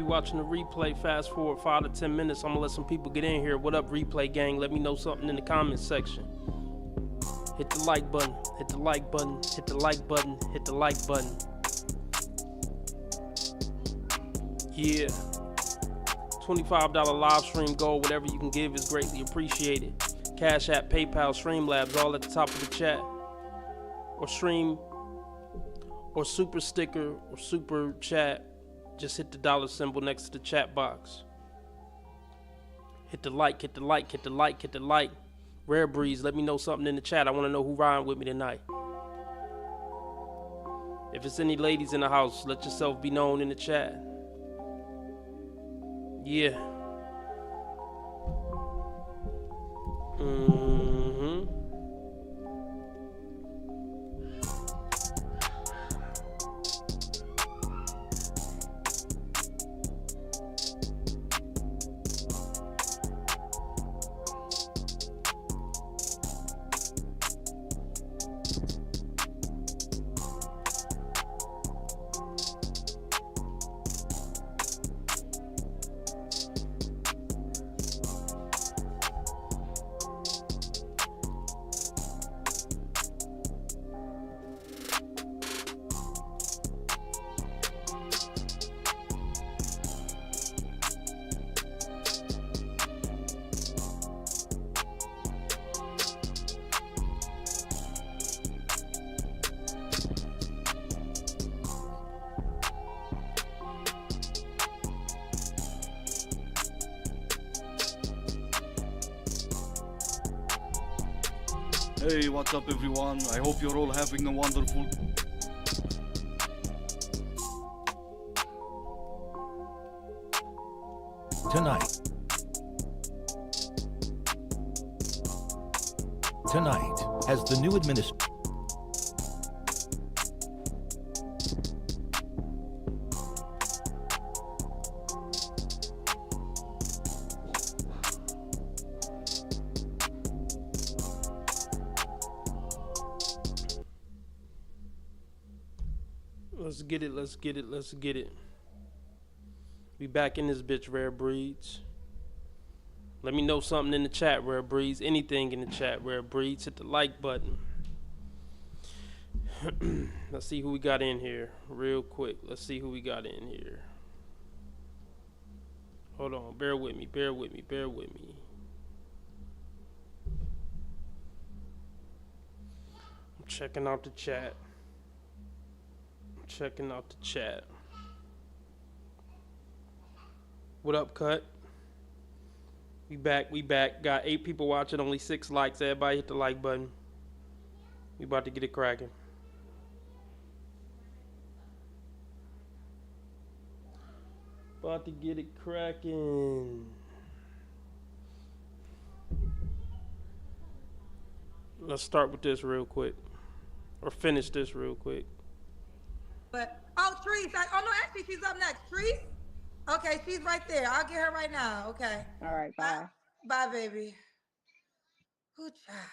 watching the replay, fast forward 5 to 10 minutes. I'm gonna let some people get in here. What up, replay gang? Let me know something in the comments section. Hit the like button, hit the like button, hit the like button, hit the like button. Yeah. $25 live stream goal, whatever you can give is greatly appreciated. Cash App, PayPal, Streamlabs, all at the top of the chat. Or stream, or super sticker, or super chat. Just hit the dollar symbol next to the chat box. Hit the like, hit the like, hit the like, hit the like. Rare Breeze, let me know something in the chat. I want to know who riding with me tonight. If it's any ladies in the house, let yourself be known in the chat. Yeah. Hey, what's up everyone? I hope you're all having a wonderful... Tonight, as the new administration... Let's get it, let's get it, let's get it. We back in this bitch, Rare Breeds. Let me know something in the chat, Rare Breeds. Anything in the chat, Rare Breeds. Hit the like button. Let's see who we got in here real quick. Let's see who we got in here. Hold on, bear with me, bear with me, bear with me. I'm checking out the chat. Checking out the chat. What up, Cut? We back, we back. Got 8 people watching, only 6 likes. Everybody hit the like button. We about to get it cracking. About to get it cracking. Let's start with this real quick. Or finish this real quick. But, oh, Treese. Oh, no, actually, she's up next. Treese? Okay, she's right there. I'll get her right now. Okay. All right, bye. Bye, baby. Ooh, child.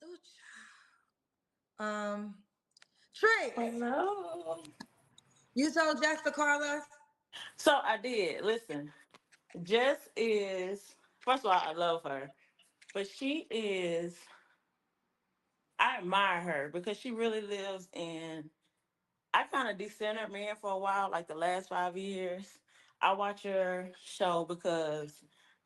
Ooh, child. Treese. Hello. You told Jess to call us? So I did. Listen, Jess is, first of all, I love her. But she is, I admire her because she really lives in, I kind of decentered men for a while, like the last 5 years. I watch her show because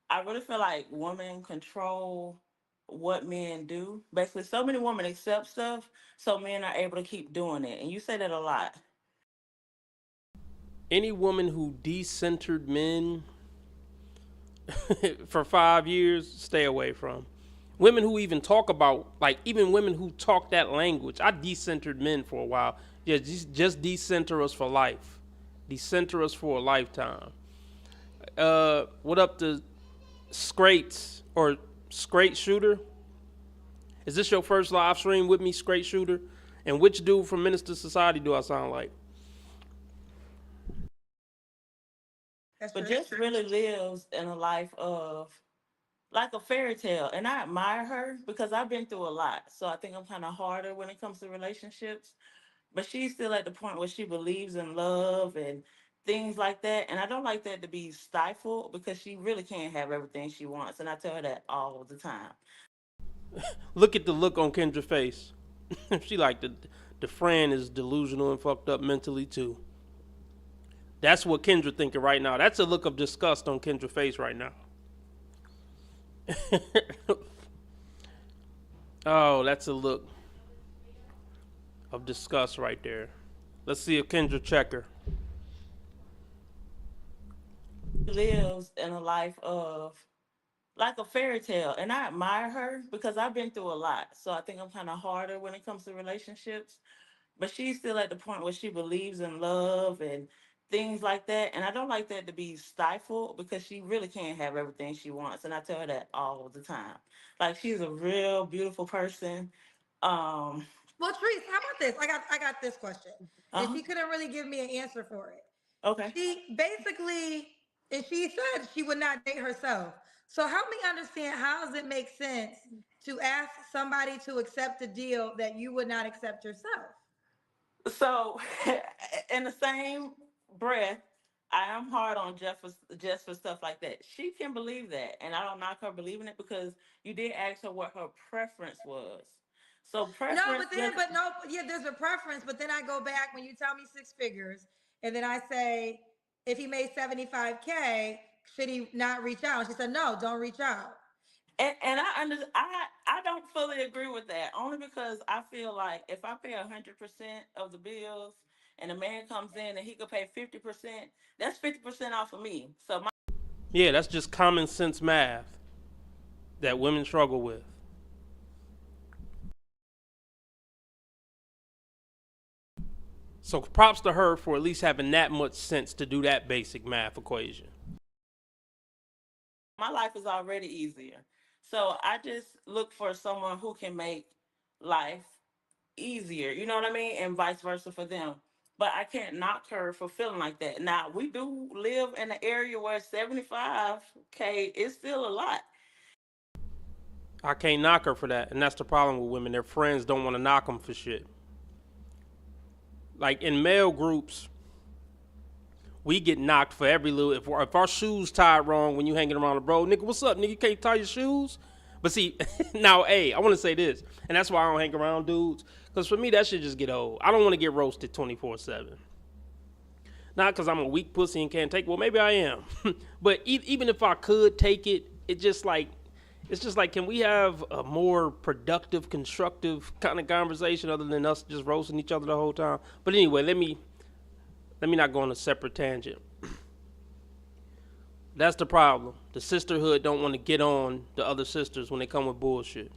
I really feel like women control what men do. Basically, so many women accept stuff, so men are able to keep doing it. And you say that a lot. Any woman who decentered men for 5 years, stay away from. Women who even talk about, like, even women who talk that language. I decentered men for a while. Yeah, just decenter us for life. Decenter us for a lifetime. What up to Scrates or Scrate Shooter? Is this your first live stream with me, Scrate Shooter? And which dude from Minister Society do I sound like? But Jess really lives in a life of like a fairy tale. And I admire her because I've been through a lot. So I think I'm kind of harder when it comes to relationships. But she's still at the point where she believes in love and things like that. And I don't like that to be stifled because she really can't have everything she wants. And I tell her that all the time. Look at the look on Kendra's face. She like the friend is delusional and fucked up mentally too. That's what Kendra thinking right now. That's a look of disgust on Kendra's face right now. Oh, that's a look of disgust right there. Let's see if Kendra check her. Lives in a life of like a fairy tale. And I admire her because I've been through a lot. So I think I'm kind of harder when it comes to relationships. But she's still at the point where she believes in love and things like that. And I don't like that to be stifled because she really can't have everything she wants. And I tell her that all the time. Like she's a real beautiful person. Um, Well, Trees, how about this? I got this question, and uh-huh. she couldn't really give me an answer for it. Okay. She basically, and she said she would not date herself. So help me understand, how does it make sense to ask somebody to accept a deal that you would not accept yourself? So, in the same breath, I am hard on Jeff for, just for stuff like that. She can believe that, and I don't knock her believing it because you did ask her what her preference was. So No, preference doesn't. but no, yeah, there's a preference. But then I go back when you tell me six figures, and then I say, if he made 75K, should he not reach out? She said, no, don't reach out. And I don't fully agree with that only because I feel like if I pay 100% of the bills and a man comes in and he could pay 50%, that's 50% off of me. So my Yeah, that's just common sense math that women struggle with. So props to her for at least having that much sense to do that basic math equation. my life is already easier. So I just look for someone who can make life easier. You know what I mean? And vice versa for them. But I can't knock her for feeling like that. Now we do live in an area where 75K is still a lot. I can't knock her for that, and that's the problem with women. Their friends don't want to knock them for shit. Like in male groups, we get knocked for every little. If our shoes tied wrong when you hanging around the bro, nigga, what's up, nigga? You can't tie your shoes. But see, now, hey, I want to say this, and that's why I don't hang around dudes, because for me that shit just get old. I don't want to get roasted 24/7. Not because I'm a weak pussy and can't take it. Well, maybe I am. But even if I could take it, it's just like, can we have a more productive, constructive kind of conversation other than us just roasting each other the whole time? But anyway, let me not go on a separate tangent. That's the problem. The sisterhood don't want to get on the other sisters when they come with bullshit.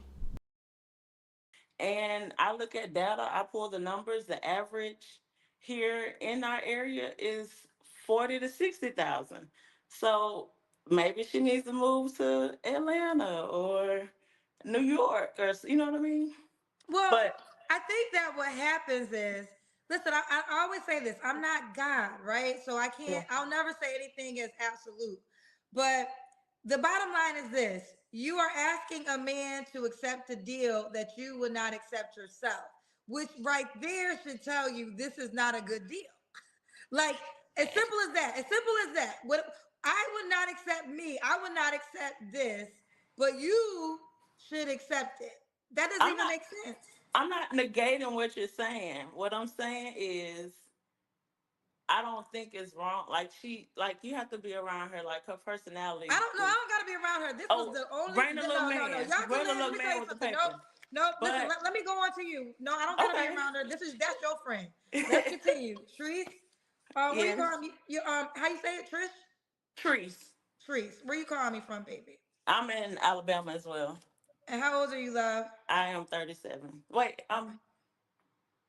And I look at data, I pull the numbers, the average here in our area is 40 to 60,000. So maybe she needs to move to Atlanta or New York or you know what I mean? Well, But I think that what happens is, listen, I always say this, I'm not God, right? So yeah. I'll never say anything is absolute. But the bottom line is this: you are asking a man to accept a deal that you would not accept yourself, which right there should tell you this is not a good deal. Like, as simple as that. As simple as that. What I would not accept me. I would not accept this, but you should accept it. That doesn't I'm even not make sense. I'm not negating what you're saying. What I'm saying is I don't think it's wrong. Like you have to be around her. Like her I personality don't know. I is. don't got to be around her. This was Oh, the only. bring the little No, no, no. man. Y'all can Bring the live. Let little me tell man you with the something. No, paper. no. Listen. But Let me go on to you. No, I don't got to be okay. around her. That's your friend. Let's continue. Trees. Where you Yes. calling me? How you say it, Trish? Trees. Trees. Where you calling me from, baby? I'm in Alabama as well. And how old are you, love? I am 37. Wait, Okay.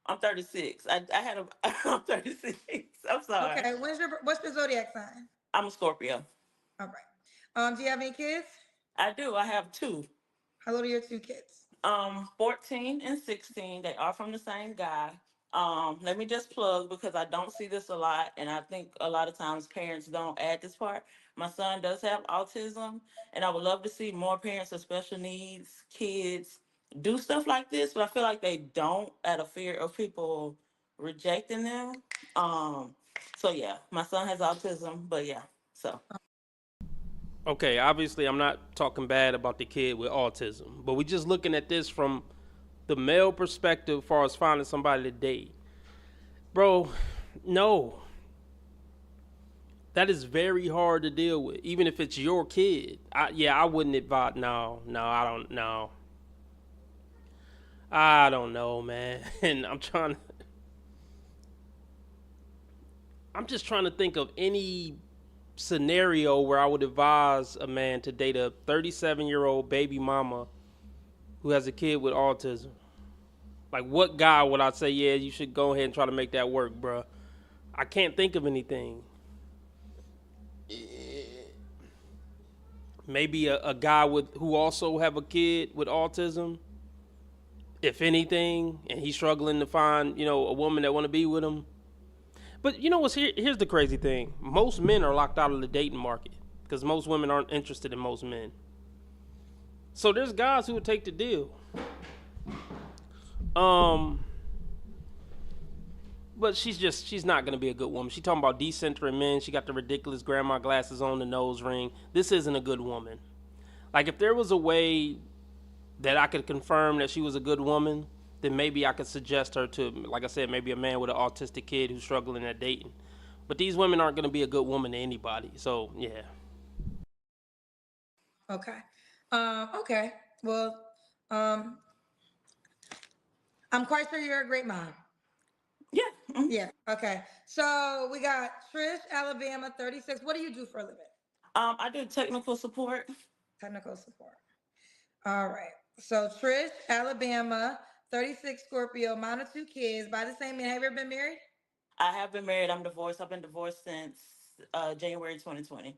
I'm 36. I had a I'm 36. I'm sorry. Okay. What's your zodiac sign? I'm a Scorpio. All right. Do you have any kids? I do. I have two. How old are your two kids? 14 and 16. They are from the same guy. Let me just plug because I don't see this a lot, and I think a lot of times parents don't add this part. My son does have autism, and I would love to see more parents with special needs kids do stuff like this, but I feel like they don't out of fear of people rejecting them. Um, So yeah, my son has autism, but yeah. So Okay, obviously I'm not talking bad about the kid with autism, but we're just looking at this from the male perspective as far as finding somebody to date. Bro, no. That is very hard to deal with, even if it's your kid. I wouldn't advise. No, I don't know. I don't know, man. And I'm just trying to think of any scenario where I would advise a man to date a 37-year-old baby mama who has a kid with autism. Like, what guy would I say, yeah, you should go ahead and try to make that work, bro? I can't think of anything. Maybe a guy who also have a kid with autism, if anything, and he's struggling to find, a woman that want to be with him. But you know what's here's the crazy thing. Most men are locked out of the dating market because most women aren't interested in most men. So there's guys who would take the deal. But she's not gonna be a good woman. She talking about decentering men. She got the ridiculous grandma glasses on, the nose ring. This isn't a good woman. Like, if there was a way that I could confirm that she was a good woman, then maybe I could suggest her to, like I said, maybe a man with an autistic kid who's struggling at dating. But these women aren't gonna be a good woman to anybody. So yeah. Okay. Okay. Well, um, I'm quite sure you're a great mom. yeah. Yeah. Okay. So we got Trish, Alabama, 36. What do you do for a living? I do technical support. Technical support. All right. So Trish, Alabama, 36, Scorpio, mom of two kids, by the same man. Have you ever been married? I have been married. I'm divorced. I've been divorced since January 2020.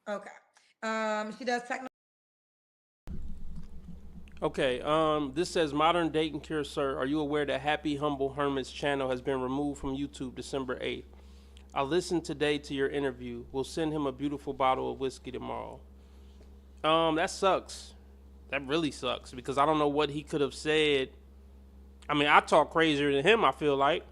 Okay. She does technical. Okay, this says modern dating cure, sir. Are you aware that Happy Humble Hermit's channel has been removed from YouTube December 8th? I listened today to your interview. We'll send him a beautiful bottle of whiskey tomorrow. That sucks. That really sucks because I don't know what he could have said. I mean, I talk crazier than him, I feel like.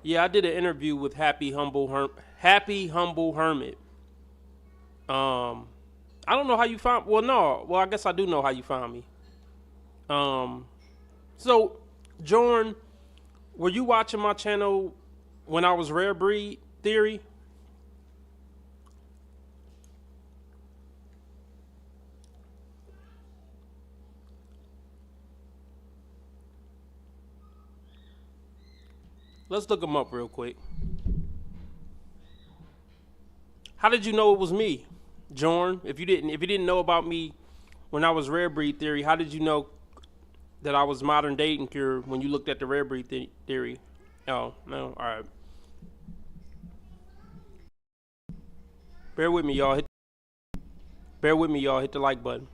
Yeah, I did an interview with Happy Humble Hermit. I don't know how you found. Well, no. Well, I guess I do know how you found me. So, Jorn, were you watching my channel when I was Rare Breed Theory? Let's look him up real quick. How did you know it was me, Jorn? If you didn't know about me when I was Rare Breed Theory, how did you know that I was Modern Dating Cure when you looked at the Rare Breed Theory? Oh, no. All right. Bear with me, y'all. Hit the like button.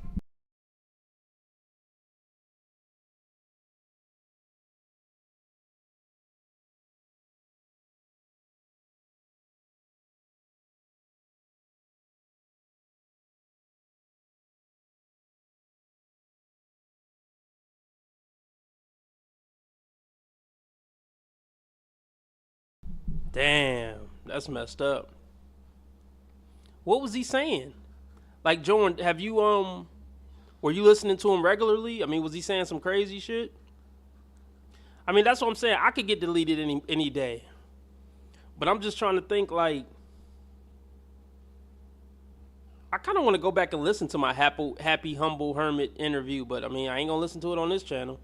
Damn, that's messed up. What was he saying? Like, Jordan, were you listening to him regularly? I mean, was he saying some crazy shit? I mean, that's what I'm saying. I could get deleted any day. But I'm just trying to think, like, I kind of want to go back and listen to my happy humble hermit interview, but I mean, I ain't gonna listen to it on this channel.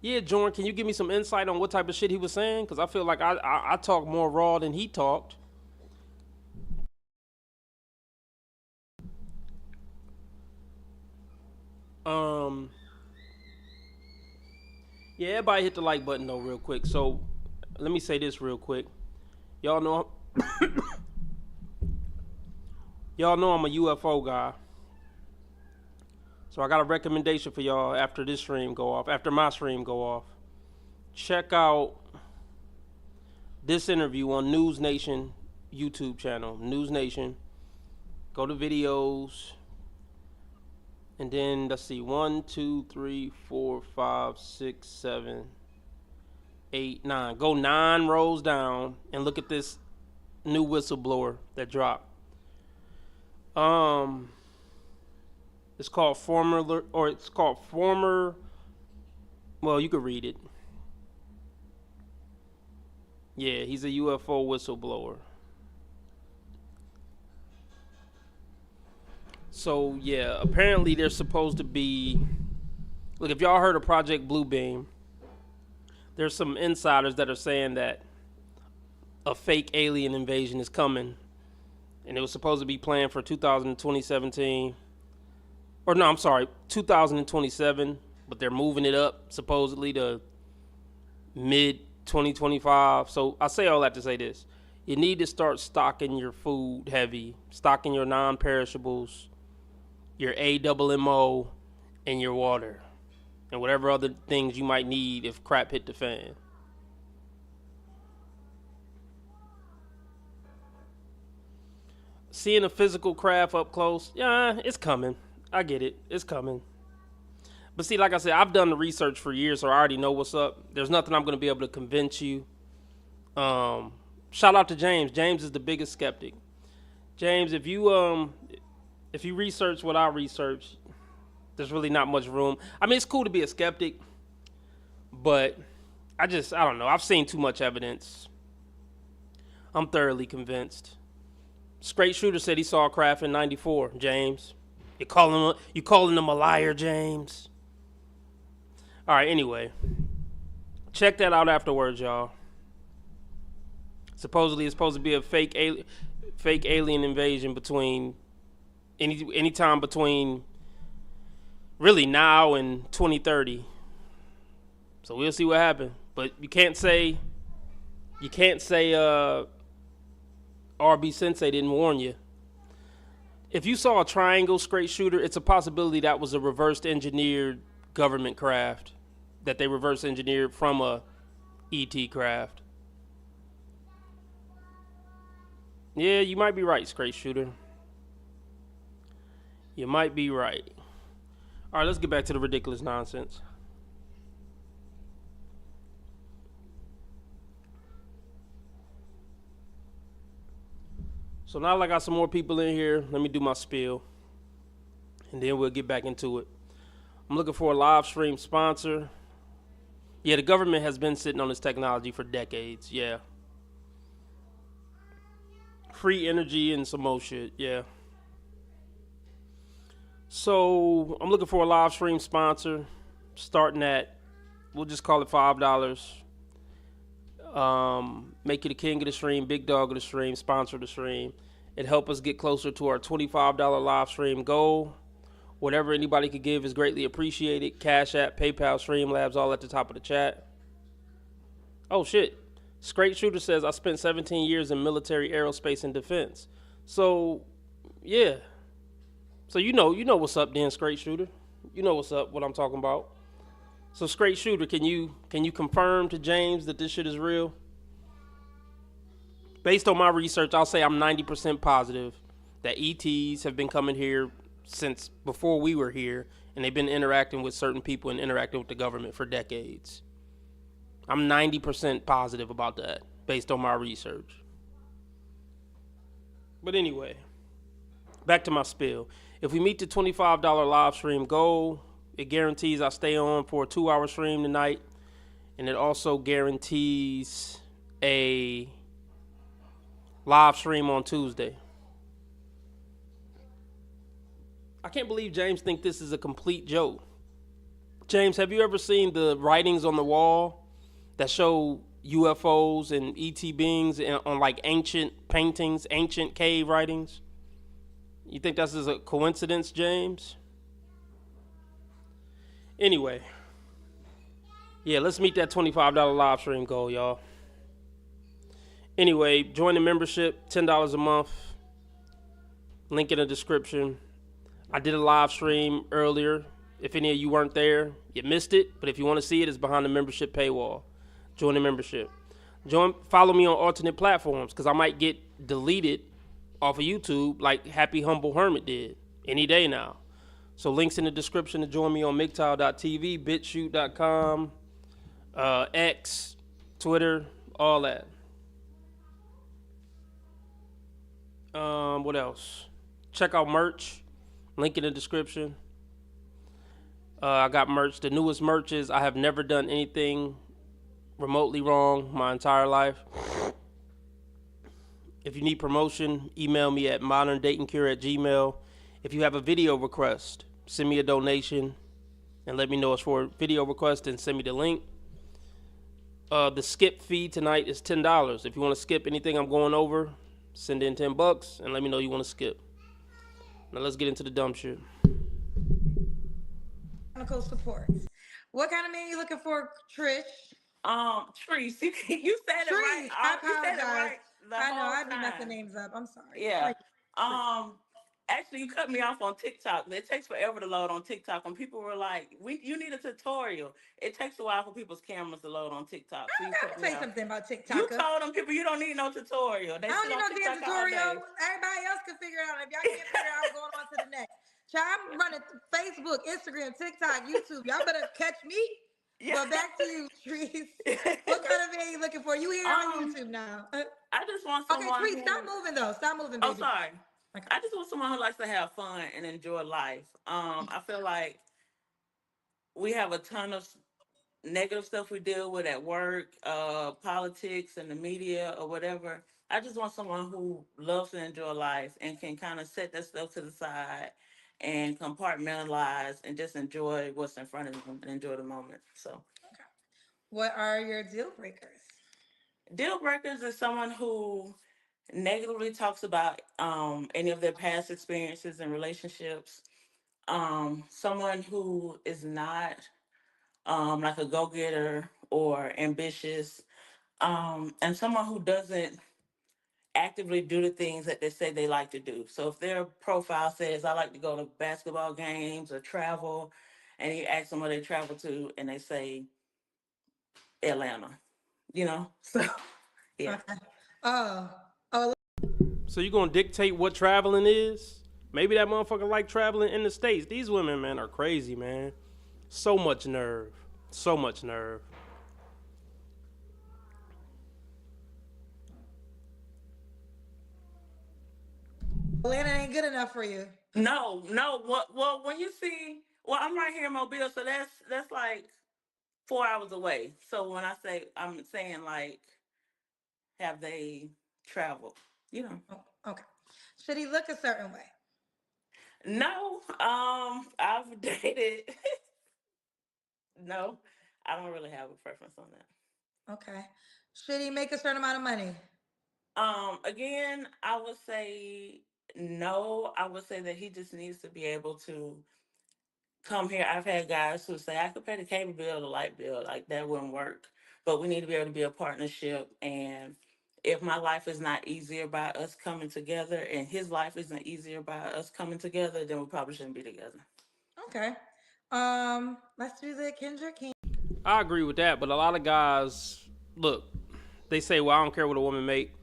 Yeah, Jordan, can you give me some insight on what type of shit he was saying? Because I feel like I talk more raw than he talked. Yeah, everybody hit the like button though real quick. So let me say this real quick. Y'all know y'all know I'm a UFO guy. So I got a recommendation for y'all after this stream go off, after my stream go off. Check out this interview on News Nation YouTube channel. News Nation. Go to videos. And then let's see, 1, 2, 3, 4, 5, 6, 7, 8, 9. Go 9 rows down and look at this new whistleblower that dropped. It's called former. Well, you could read it. Yeah, he's a UFO whistleblower. So, yeah, apparently there's supposed to be... Look, if y'all heard of Project Bluebeam, there's some insiders that are saying that a fake alien invasion is coming. And it was supposed to be planned for 2017. Or no, I'm sorry, 2027. But they're moving it up, supposedly, to mid-2025. So I say all that to say this. You need to start stocking your food heavy. Stocking your non-perishables, your AMMO, and your water. And whatever other things you might need if crap hit the fan. Seeing a physical craft up close, yeah, it's coming. I get it. It's coming. But see, like I said, I've done the research for years, so I already know what's up. There's nothing I'm going to be able to convince you. Shout out to James. James is the biggest skeptic. James, if you research what I research, there's really not much room. I mean, it's cool to be a skeptic, but I don't know. I've seen too much evidence. I'm thoroughly convinced. Straight Shooter said he saw a craft in '94. James, you calling him a liar, James? All right. Anyway, check that out afterwards, y'all. Supposedly, it's supposed to be a fake alien invasion between any time between really now and 2030. So we'll see what happens. But you can't say RB Sensei didn't warn you. If you saw a triangle, Straight Shooter, it's a possibility that was a reverse engineered government craft that they reverse engineered from a ET craft. Yeah, you might be right, Straight Shooter. You might be right. All right, let's get back to the ridiculous nonsense. So now that I got some more people in here, let me do my spiel. And then we'll get back into it. I'm looking for a live stream sponsor. Yeah, the government has been sitting on this technology for decades. Yeah. Free energy and some more shit. Yeah. So I'm looking for a live stream sponsor. Starting at, we'll just call it $5. Make you the king of the stream, big dog of the stream, sponsor the stream. It help us get closer to our $25 live stream goal. Whatever anybody could give is greatly appreciated. Cash App, PayPal, Streamlabs, all at the top of the chat. Oh shit. Straight Shooter says I spent 17 years in military, aerospace, and defense. So yeah. So you know what's up then, Straight Shooter. You know what's up, what I'm talking about. So Straight Shooter, can you confirm to James that this shit is real? Based on my research, I'll say I'm 90% positive that ETs have been coming here since before we were here, and they've been interacting with certain people and interacting with the government for decades. I'm 90% positive about that, based on my research. But anyway, back to my spiel. If we meet the $25 live stream goal, it guarantees I stay on for a 2-hour stream tonight, and it also guarantees a live stream on Tuesday. I can't believe James thinks this is a complete joke. James, have you ever seen the writings on the wall that show UFOs and ET beings on like ancient paintings, ancient cave writings? You think this is a coincidence, James? Anyway, yeah, let's meet that $25 live stream goal, y'all. Anyway, join the membership, $10 a month. Link in the description. I did a live stream earlier. If any of you weren't there, you missed it. But if you want to see it, it's behind the membership paywall. Join the membership. Follow me on alternate platforms because I might get deleted off of YouTube like Happy Humble Hermit did any day now. So links in the description to join me on MGTOW.tv, BitChute.com, X, Twitter, all that. What else? Check out merch. Link in the description. I got merch. The newest merch is I have never done anything remotely wrong my entire life. If you need promotion, email me at moderndatingcure@gmail. If you have a video request, send me a donation and let me know it's for a video request and send me the link. The skip fee tonight is $10. If you want to skip anything I'm going over, send in $10 and let me know you want to skip. Now let's get into the dumb shit. Technical support. What kind of man you looking for, Trish? Trees. You said it right. Trees. I You said it apologize. right the I know whole I be messing time. names up. I'm sorry. Yeah. Trees. Actually, you cut me off on TikTok. It takes forever to load on TikTok. When people were like, you need a tutorial. It takes a while for people's cameras to load on TikTok. So you I cut gotta me say off. something about You TikTok. told them people you don't need no tutorial. They I don't sit need on no damn TikTok all tutorial. day. Everybody else can figure it out. If y'all can't figure it out, I'm going on to the next. Child, I'm running Facebook, Instagram, TikTok, YouTube. Y'all better catch me. Yeah. But back to you, Trees. What kind of man you looking for? You here on YouTube now? I just want Okay, someone Trees, who. stop moving though. Stop moving, Oh, baby. sorry. Okay. I just want someone who likes to have fun and enjoy life. I feel like we have a ton of negative stuff we deal with at work, politics and the media or whatever. I just want someone who loves to enjoy life and can kind of set that stuff to the side and compartmentalize and just enjoy what's in front of them and enjoy the moment. So, Okay. What are your deal breakers? deal breakers is someone who negatively talks about any of their past experiences and relationships. Someone who is not like a go getter or ambitious, and someone who doesn't actively do the things that they say they like to do. So if their profile says, I like to go to basketball games or travel, and you ask them where they travel to, and they say Atlanta, So, yeah. Okay. Oh, So you gonna dictate what traveling is? Maybe that motherfucker like traveling in the States. These women, man, are crazy, man. So much nerve. So much nerve. Atlanta ain't good enough for you. No, no. Well, when you see, I'm right here in Mobile, so that's like 4 hours away. So when I say, I'm saying like, have they traveled? Oh, okay. Should he look a certain way? No, I've dated. No, I don't really have a preference on that. Okay. Should he make a certain amount of money? Again, I would say no. I would say that he just needs to be able to come here. I've had guys who say I could pay the cable bill, the light bill, like that wouldn't work. But we need to be able to be a partnership. And if my life is not easier by us coming together, and his life isn't easier by us coming together, then we probably shouldn't be together. Okay. Let's do the Kendrick King. I agree with that, but a lot of guys, look, they say, well, I don't care what a woman make.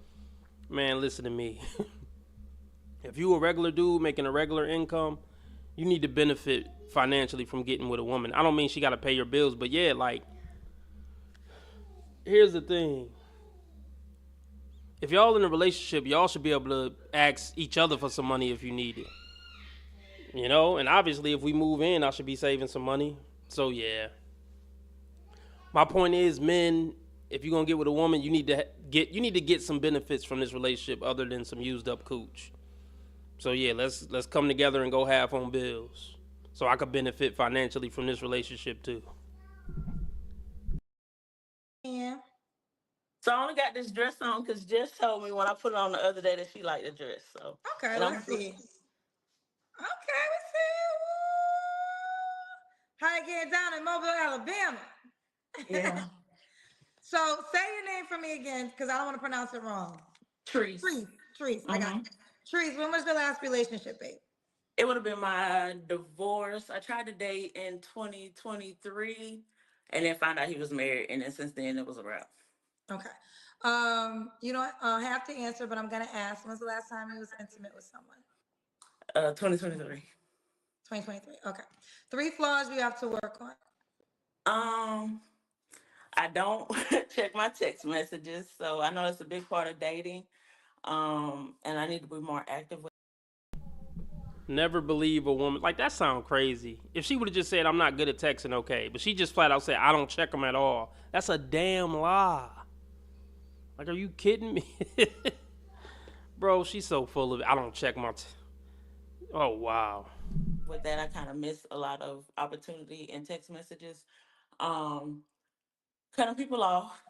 Man, listen to me. If you a regular dude making a regular income, you need to benefit financially from getting with a woman. I don't mean she got to pay your bills, but yeah, like, here's the thing. If y'all in a relationship, y'all should be able to ask each other for some money if you need it. And obviously if we move in, I should be saving some money. So yeah. My point is, men, if you're gonna get with a woman, you need to get some benefits from this relationship other than some used up cooch. So yeah, let's come together and go half on bills. So I could benefit financially from this relationship too. Yeah. So I only got this dress on because Jess told me when I put it on the other day that she liked the dress. So, Okay, and I'm let's see. Okay, let's see. How it get down in Mobile, Alabama. yeah, So say your name for me again, because I don't want to pronounce it wrong. Trees. Trees. Trees. I got Mm-hmm. it. Trees, when was the last relationship, babe? It would have been my divorce. I tried to date in 2023, and then found out he was married, and then since then it was a wrap. Okay. You don't have to answer, but I'm gonna ask. When's the last time you was intimate with someone? 2023. 2023. Okay. 3 flaws you have to work on. I don't check my text messages, so I know it's a big part of dating. And I need to be more active with. Never believe a woman. Like, that sound crazy. If she would have just said, I'm not good at texting, okay. But she just flat out said, I don't check them at all. That's a damn lie. Like, are you kidding me? Bro, she's so full of it. I don't check my... Oh, wow. With that, I kind of miss a lot of opportunity in text messages. Cutting people off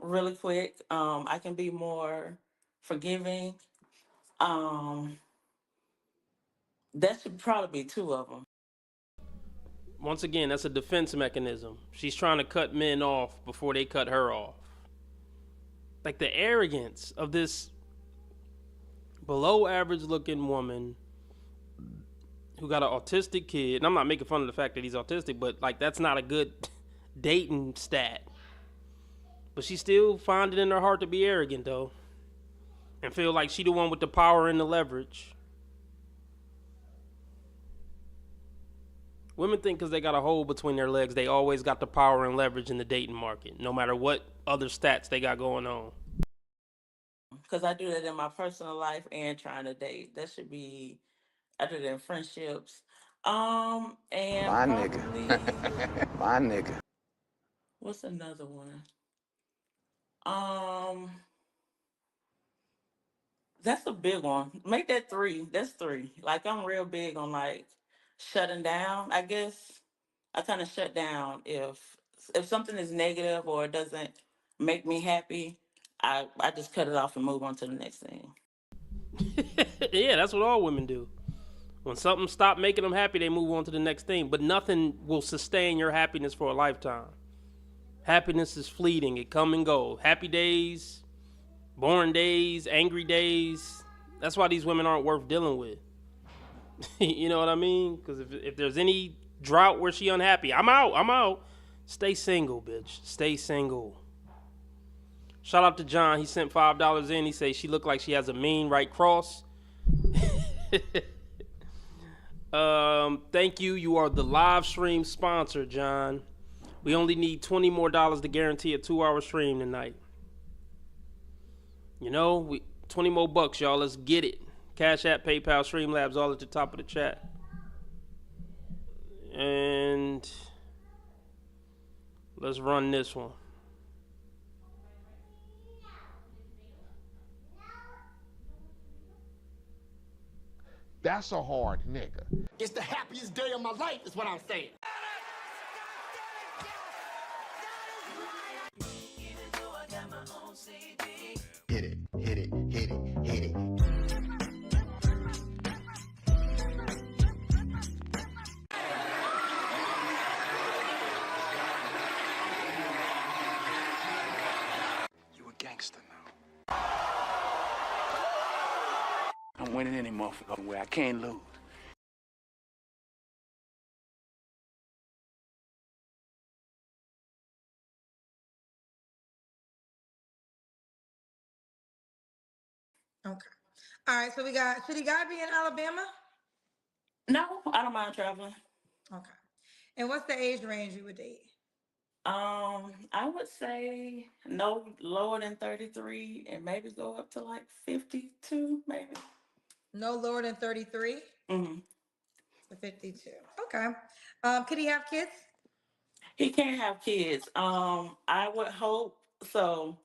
really quick. I can be more forgiving. Um, that should probably be 2 of them. Once again, that's a defense mechanism. She's trying to cut men off before they cut her off. Like, the arrogance of this below average looking woman who got an autistic kid. And I'm not making fun of the fact that he's autistic, but like, that's not a good dating stat. But she still find it in her heart to be arrogant, though, and feel like she the one with the power and the leverage. Women think because they got a hole between their legs, they always got the power and leverage in the dating market, no matter what other stats they got going on. Because I do that in my personal life and trying to date. That should be, I do that in friendships. And My probably, nigga. My nigga. what's another one? That's a big one. Make that 3. That's 3. Like, I'm real big on like shutting down. I guess I kind of shut down if something is negative or it doesn't make me happy. I just cut it off and move on to the next thing. Yeah, that's what all women do. When something stop making them happy, they move on to the next thing. But nothing will sustain your happiness for a lifetime. Happiness is fleeting. It come and go. Happy days, boring days, angry days. That's why these women aren't worth dealing with. You know what I mean? Because if there's any drought where she unhappy, I'm out. Stay single, bitch. Stay single. Shout out to John. He sent $5 in. He says she looked like she has a mean right cross. Thank you. You are the live stream sponsor, John. We only need $20 more to guarantee a 2-hour stream tonight. You know, 20 more bucks, y'all. Let's get it. Cash App, PayPal, Streamlabs, all at the top of the chat. And let's run this one. That's a hard nigga. It's the happiest day of my life, is what I'm saying. Hit it, hit it, hit it, hit it. You a gangster now. I'm winning any motherfucking way. I can't lose. Okay. All right. So should he gotta be in Alabama? No, I don't mind traveling. Okay. And what's the age range you would date? I would say no lower than 33 and maybe go up to like 52, maybe. No lower than 33 Mm-hmm. to 52. Okay. Could he have kids? He can't have kids. I would hope so.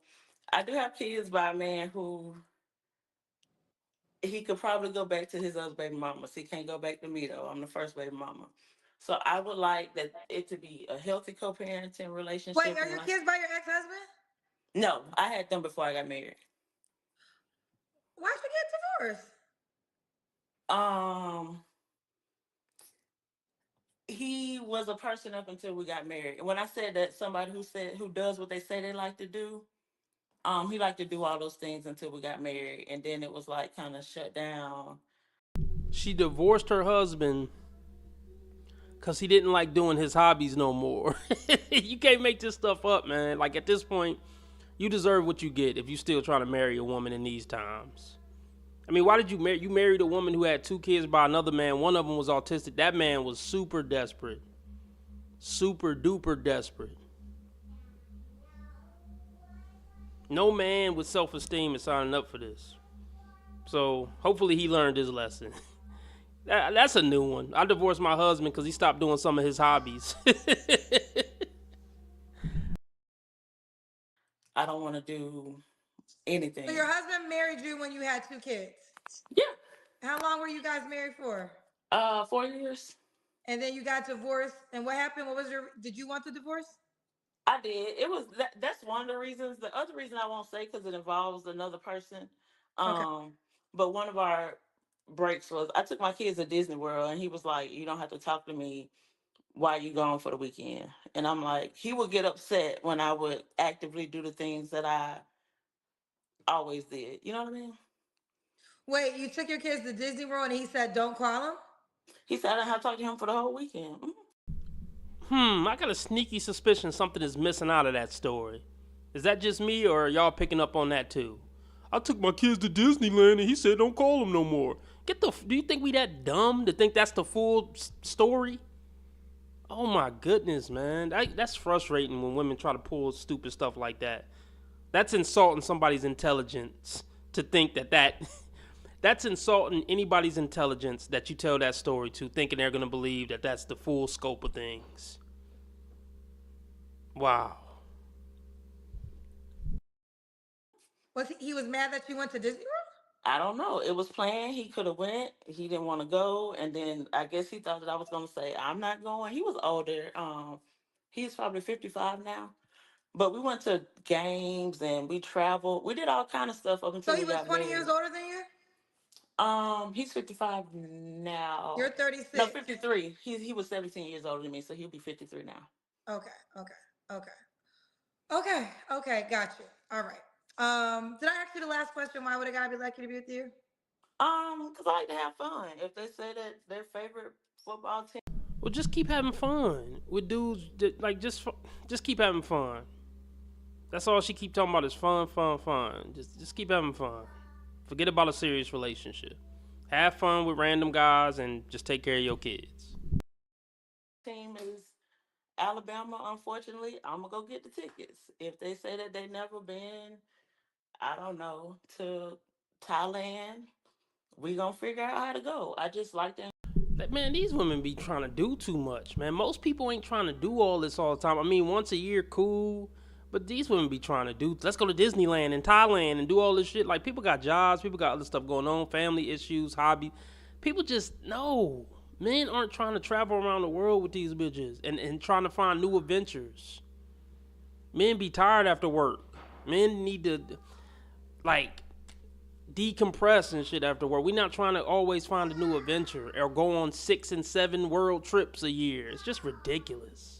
I do have kids by a man who he could probably go back to his other baby mamas. He can't go back to me though. I'm the first baby mama. So I would like that it to be a healthy co-parenting relationship. Wait, are your kids by your ex-husband? No, I had them before I got married. Why'd you get divorced? He was a person up until we got married. And when I said that somebody who does what they say they like to do, he liked to do all those things until we got married, and then it was like kind of shut down. She divorced her husband because he didn't like doing his hobbies no more. You can't make this stuff up, man. Like, at this point, You deserve what you get if you still trying to marry a woman in these times. I mean, why did you marry? You married a woman who had 2 kids by another man. One of them was autistic. That man was super desperate. Super duper desperate. No man with self-esteem is signing up for this. So hopefully he learned his lesson. That's a new one. I divorced my husband because he stopped doing some of his hobbies. I don't want to do anything. So your husband married you when you had 2 kids? Yeah. How long were you guys married for? 4 years. And then you got divorced. And what happened? Did you want the divorce? I did. It was that's one of the reasons. The other reason I won't say because it involves another person. Okay. But one of our breaks was I took my kids to Disney World and he was like, "You don't have to talk to me while you gone for the weekend." And I'm like, he would get upset when I would actively do the things that I always did. You know what I mean? Wait, you took your kids to Disney World and he said, don't call him? He said I didn't have to talk to him for the whole weekend. I got a sneaky suspicion something is missing out of that story. Is that just me, or are y'all picking up on that too? I took my kids to Disneyland and he said don't call them no more. Do you think we that dumb to think that's the full story? Oh my goodness, man. That's frustrating when women try to pull stupid stuff like that. That's insulting somebody's intelligence to think that that's insulting anybody's intelligence that you tell that story to, thinking they're going to believe that that's the full scope of things. Wow. He was mad that you went to Disney World? I don't know. It was planned. He could have went. He didn't want to go, and then I guess he thought that I was going to say I'm not going. He was older. He's probably 55 now. But we went to games and we traveled. We did all kind of stuff up until So he we was got 20 married. years older than you? He's 55 now. You're 36. No, 53. He was 17 years older than me, so he'll be 53 now. Okay, got you. All right. Did I ask you the last question? Why would a guy be lucky to be with you? Because I like to have fun. If they say that their favorite football team. Well, just keep having fun with dudes. Just keep having fun. That's all she keep talking about is fun. Just keep having fun. Forget about a serious relationship. Have fun with random guys and just take care of your kids. Team is Alabama. Unfortunately, I'm gonna go get the tickets. If they say that they never been, I don't know, to Thailand, we gonna figure out how to go. I just like them. Man, these women be trying to do too much, man. Most people ain't trying to do all this all the time. I mean, once a year, cool. But these women be trying to do, let's go to Disneyland and Thailand and do all this shit. Like, people got jobs, people got other stuff going on, family issues, hobbies. People just, no. Men aren't trying to travel around the world with these bitches and trying to find new adventures. Men be tired after work. Men need to, like, decompress and shit after work. We're not trying to always find a new adventure or go on 6 and 7 world trips a year. It's just ridiculous.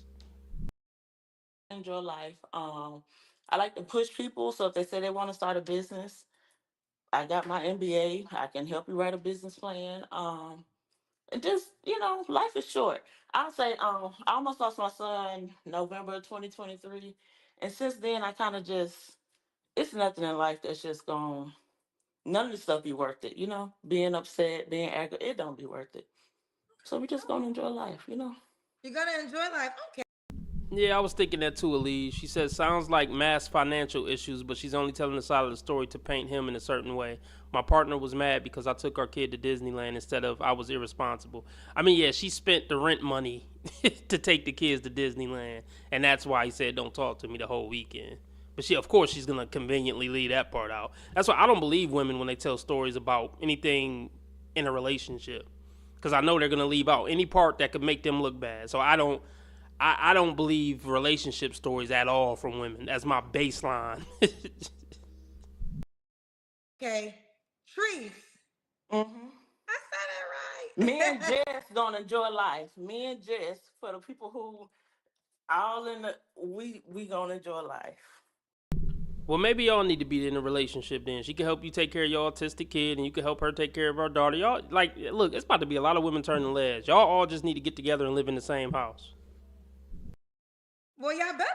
Enjoy life. I like to push people. So if they say they want to start a business, I got my MBA. I can help you write a business plan. And just, life is short. I'll say, I almost lost my son November 2023. And since then, I kind of it's nothing in life that's just gone. None of the stuff be worth it, being upset, being angry, it don't be worth it. So we just gonna enjoy life, You're gonna enjoy life. Okay. Yeah, I was thinking that too, Elise. She says, sounds like mass financial issues, but she's only telling the side of the story to paint him in a certain way. My partner was mad because I took our kid to Disneyland instead of I was irresponsible. I mean, yeah, she spent the rent money to take the kids to Disneyland, and that's why he said don't talk to me the whole weekend. But of course, she's going to conveniently leave that part out. That's why I don't believe women when they tell stories about anything in a relationship, because I know they're going to leave out any part that could make them look bad. So I don't believe relationship stories at all from women. That's my baseline. Okay. Trees. Mm-hmm. I said it right. Me and Jess gonna enjoy life. Me and Jess, for the people who all in the we gonna enjoy life. Well, maybe y'all need to be in a relationship then. She can help you take care of your autistic kid, and you can help her take care of our daughter. Y'all, look, it's about to be a lot of women turning legs. Y'all all just need to get together and live in the same house. Well, y'all better.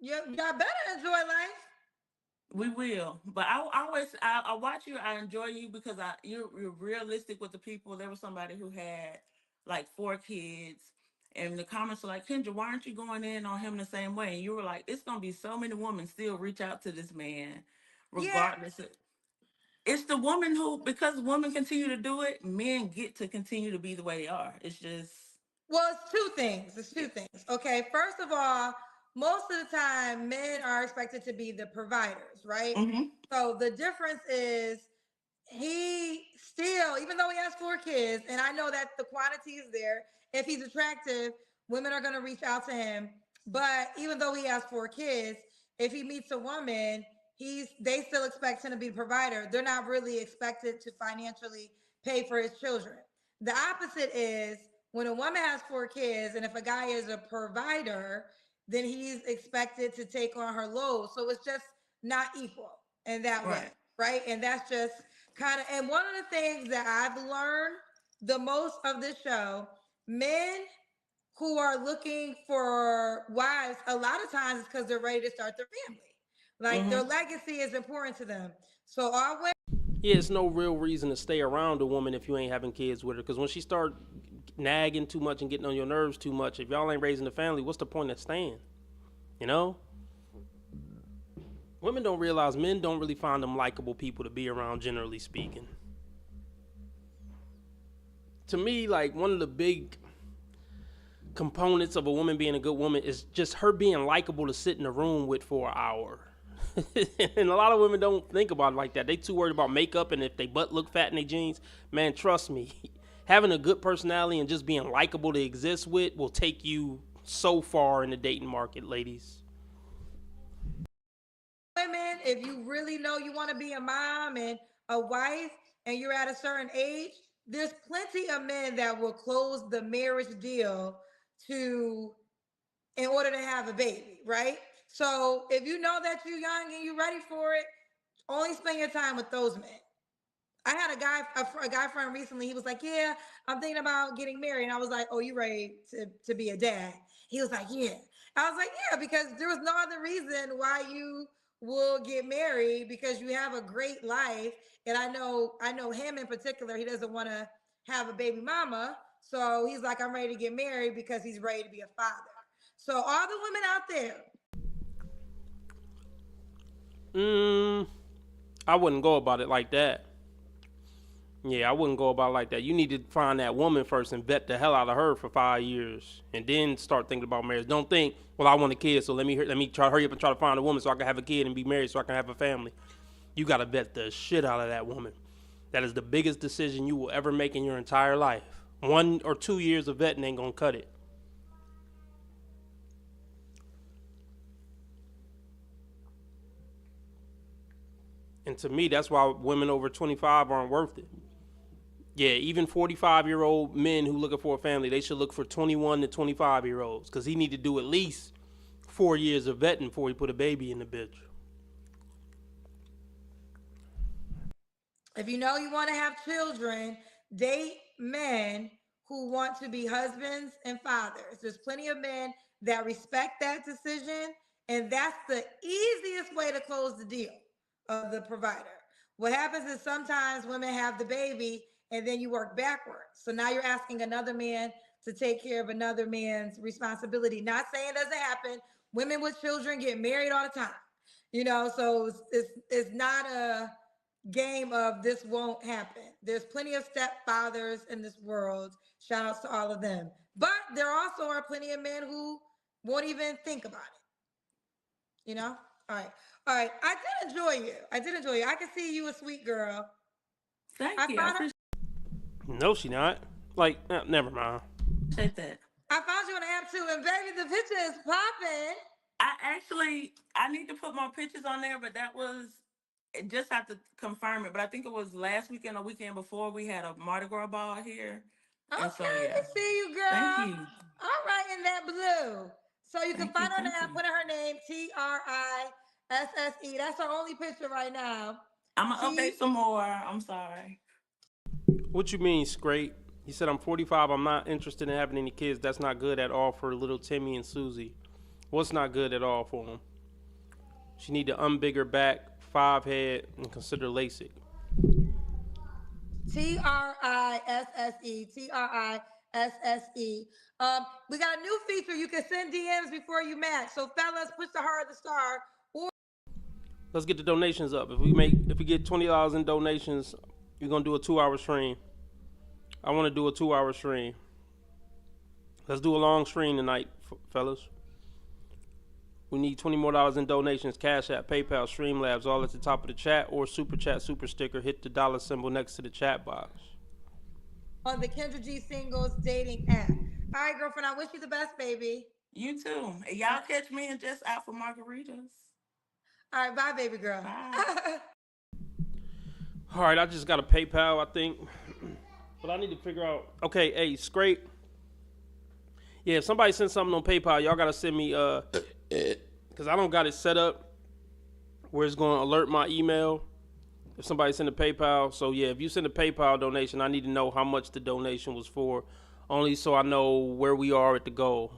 Y'all better enjoy life. We will, but I watch you. I enjoy you because you're realistic with the people. There was somebody who had like 4 kids, and the comments were like, "Kendra, why aren't you going in on him the same way?" And you were like, "It's gonna be so many women still reach out to this man, Yeah. regardless of." It's the woman who, because women continue to do it, men get to continue to be the way they are. It's just, Well, it's two things. It's two yeah. things. Okay. First of all, most of the time, men are expected to be the providers, right? Mm-hmm. So the difference is he still, even though he has 4 kids, and I know that the quantity is there, if he's attractive, women are going to reach out to him. But even though he has 4 kids, if he meets a woman, they still expect him to be the provider. They're not really expected to financially pay for his children. The opposite is when a woman has 4 kids, and if a guy is a provider, then he's expected to take on her load. So it's just not equal in that way, Right. right? And that's just kind of, and one of the things that I've learned the most of this show, men who are looking for wives, a lot of times it's because they're ready to start their family. Like their Mm-hmm. legacy is important to them. So our women, Yeah, it's no real reason to stay around a woman if you ain't having kids with her. Because when she start nagging too much and getting on your nerves too much, if y'all ain't raising a family, what's the point of staying? You know? Women don't realize men don't really find them likable people to be around, generally speaking. To me, like, one of the big components of a woman being a good woman is just her being likable to sit in a room with for an hour. And a lot of women don't think about it like that. They too worried about makeup and if they butt look fat in their jeans. Man, trust me, having a good personality and just being likable to exist with will take you so far in the dating market, ladies. if you really know you want to be a mom and a wife and you're at a certain age, there's plenty of men that will close the marriage deal to in order to have a baby, right? So if you know that you're young and you're ready for it, only spend your time with those men. I had a guy friend recently. He was like, "Yeah, I'm thinking about getting married," and I was like, "Oh, you ready to be a dad?" He was like, "Yeah." I was like, "Yeah," because there was no other reason why you will get married because you have a great life, and I know him in particular. He doesn't want to have a baby mama, so he's like, "I'm ready to get married because he's ready to be a father." So all the women out there, I wouldn't go about it like that. Yeah, I wouldn't go about it like that. You need to find that woman first and vet the hell out of her for 5 years, and then start thinking about marriage. Don't think, well, I want a kid, so let me try hurry up and try to find a woman so I can have a kid and be married so I can have a family. You gotta vet the shit out of that woman. That is the biggest decision you will ever make in your entire life. 1 or 2 years of vetting ain't gonna cut it. And to me, that's why women over 25 aren't worth it. Yeah, even 45-year-old men who looking for a family, they should look for 21 to 25-year-olds because he need to do at least 4 years of vetting before he put a baby in the bitch. if you know you want to have children, date men who want to be husbands and fathers. There's plenty of men that respect that decision, and that's the easiest way to close the deal of the provider. What happens is sometimes women have the baby and then you work backwards. So now you're asking another man to take care of another man's responsibility. Not saying it doesn't happen. Women with children get married all the time. So it's not a game of this won't happen. There's plenty of stepfathers in this world. Shout outs to all of them. But there also are plenty of men who won't even think about it. All right. All right. I did enjoy you. I can see you a sweet girl. Thank I you. I found No, she not. Like, never mind. appreciate that. I found you on the app too, and baby, the picture is popping. I need to put more pictures on there, but that was just have to confirm it. But I think it was last weekend or weekend before we had a Mardi Gras ball here, and so Okay, yeah. we see you, girl. Thank you. All right, in that blue. So you can Thank you. find her on the Thank app, you. put in her name, Trisse. That's her only picture right now. I'm gonna T update some more. I'm sorry. What you mean, Scrape? He said, I'm 45. I'm not interested in having any kids. That's not good at all for little Timmy and Susie. What's not good at all for him? She need to unbig her back, 5 head, and consider LASIK. TRISSE. TRISSE. We got a new feature. You can send DMs before you match. So fellas, push the heart of the star. Or Let's get the donations up. If we get $20 in donations, we're gonna do a 2-hour stream. I want to do a 2-hour stream. Let's do a long stream tonight, fellas. We need $20 more in donations. Cash App, PayPal, Streamlabs, all at the top of the chat, or Super Chat, Super Sticker. Hit the dollar symbol next to the chat box. on the Kendra G Singles dating app. All right, girlfriend, I wish you the best, baby. You too. Y'all catch me and just out for margaritas. All right, bye, baby girl. Bye. All right, I just got a PayPal, I think. But I need to figure out. Okay, hey, Scrape. Yeah, if somebody sends something on PayPal, y'all got to send me, because I don't got it set up where it's going to alert my email if somebody send a PayPal. So, yeah, if you send a PayPal donation, I need to know how much the donation was for, only so I know where we are at the goal.